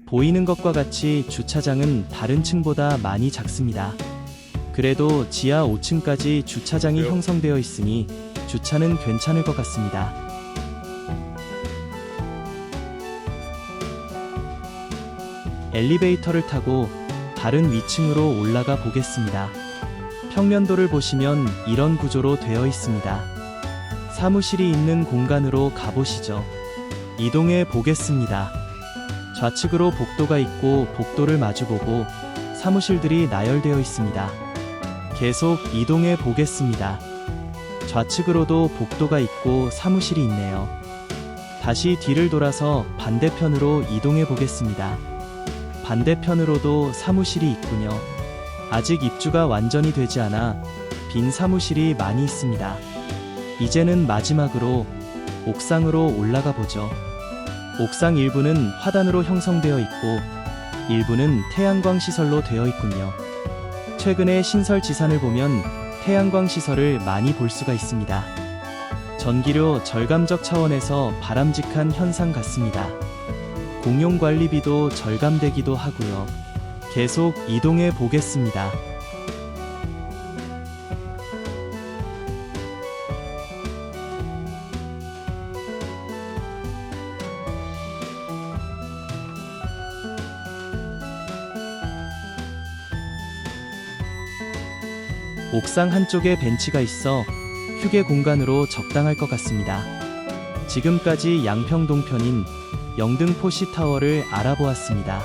보이는 것과 같이 주차장은 다른 층보다 많이 작습니다. 그래도 지하 5층까지 주차장이 형성되어 있으니 주차는 괜찮을 것 같습니다. 엘리베이터를 타고 다른 위층으로 올라가 보겠습니다. 평면도를 보시면 이런 구조로 되어 있습니다. 사무실이 있는 공간으로 가보시죠. 이동해 보겠습니다. 좌측으로 복도가 있고 복도를 마주보고 사무실들이 나열되어 있습니다. 계속 이동해 보겠습니다. 좌측으로도 복도가 있고 사무실이 있네요. 다시 뒤를 돌아서 반대편으로 이동해 보겠습니다. 반대편으로도 사무실이 있군요. 아직 입주가 완전히 되지 않아 빈 사무실이 많이 있습니다. 이제는 마지막으로 옥상으로 올라가 보죠. 옥상 일부는 화단으로 형성되어 있고 일부는 태양광 시설로 되어 있군요. 최근에 신설 지산을 보면 태양광 시설을 많이 볼 수가 있습니다. 전기료 절감적 차원에서 바람직한 현상 같습니다. 공용 관리비도 절감되기도 하고요. 계속 이동해 보겠습니다. 옥상 한쪽에 벤치가 있어 휴게 공간으로 적당할 것 같습니다. 지금까지 양평 동편인 영등포 C타워를 알아보았습니다.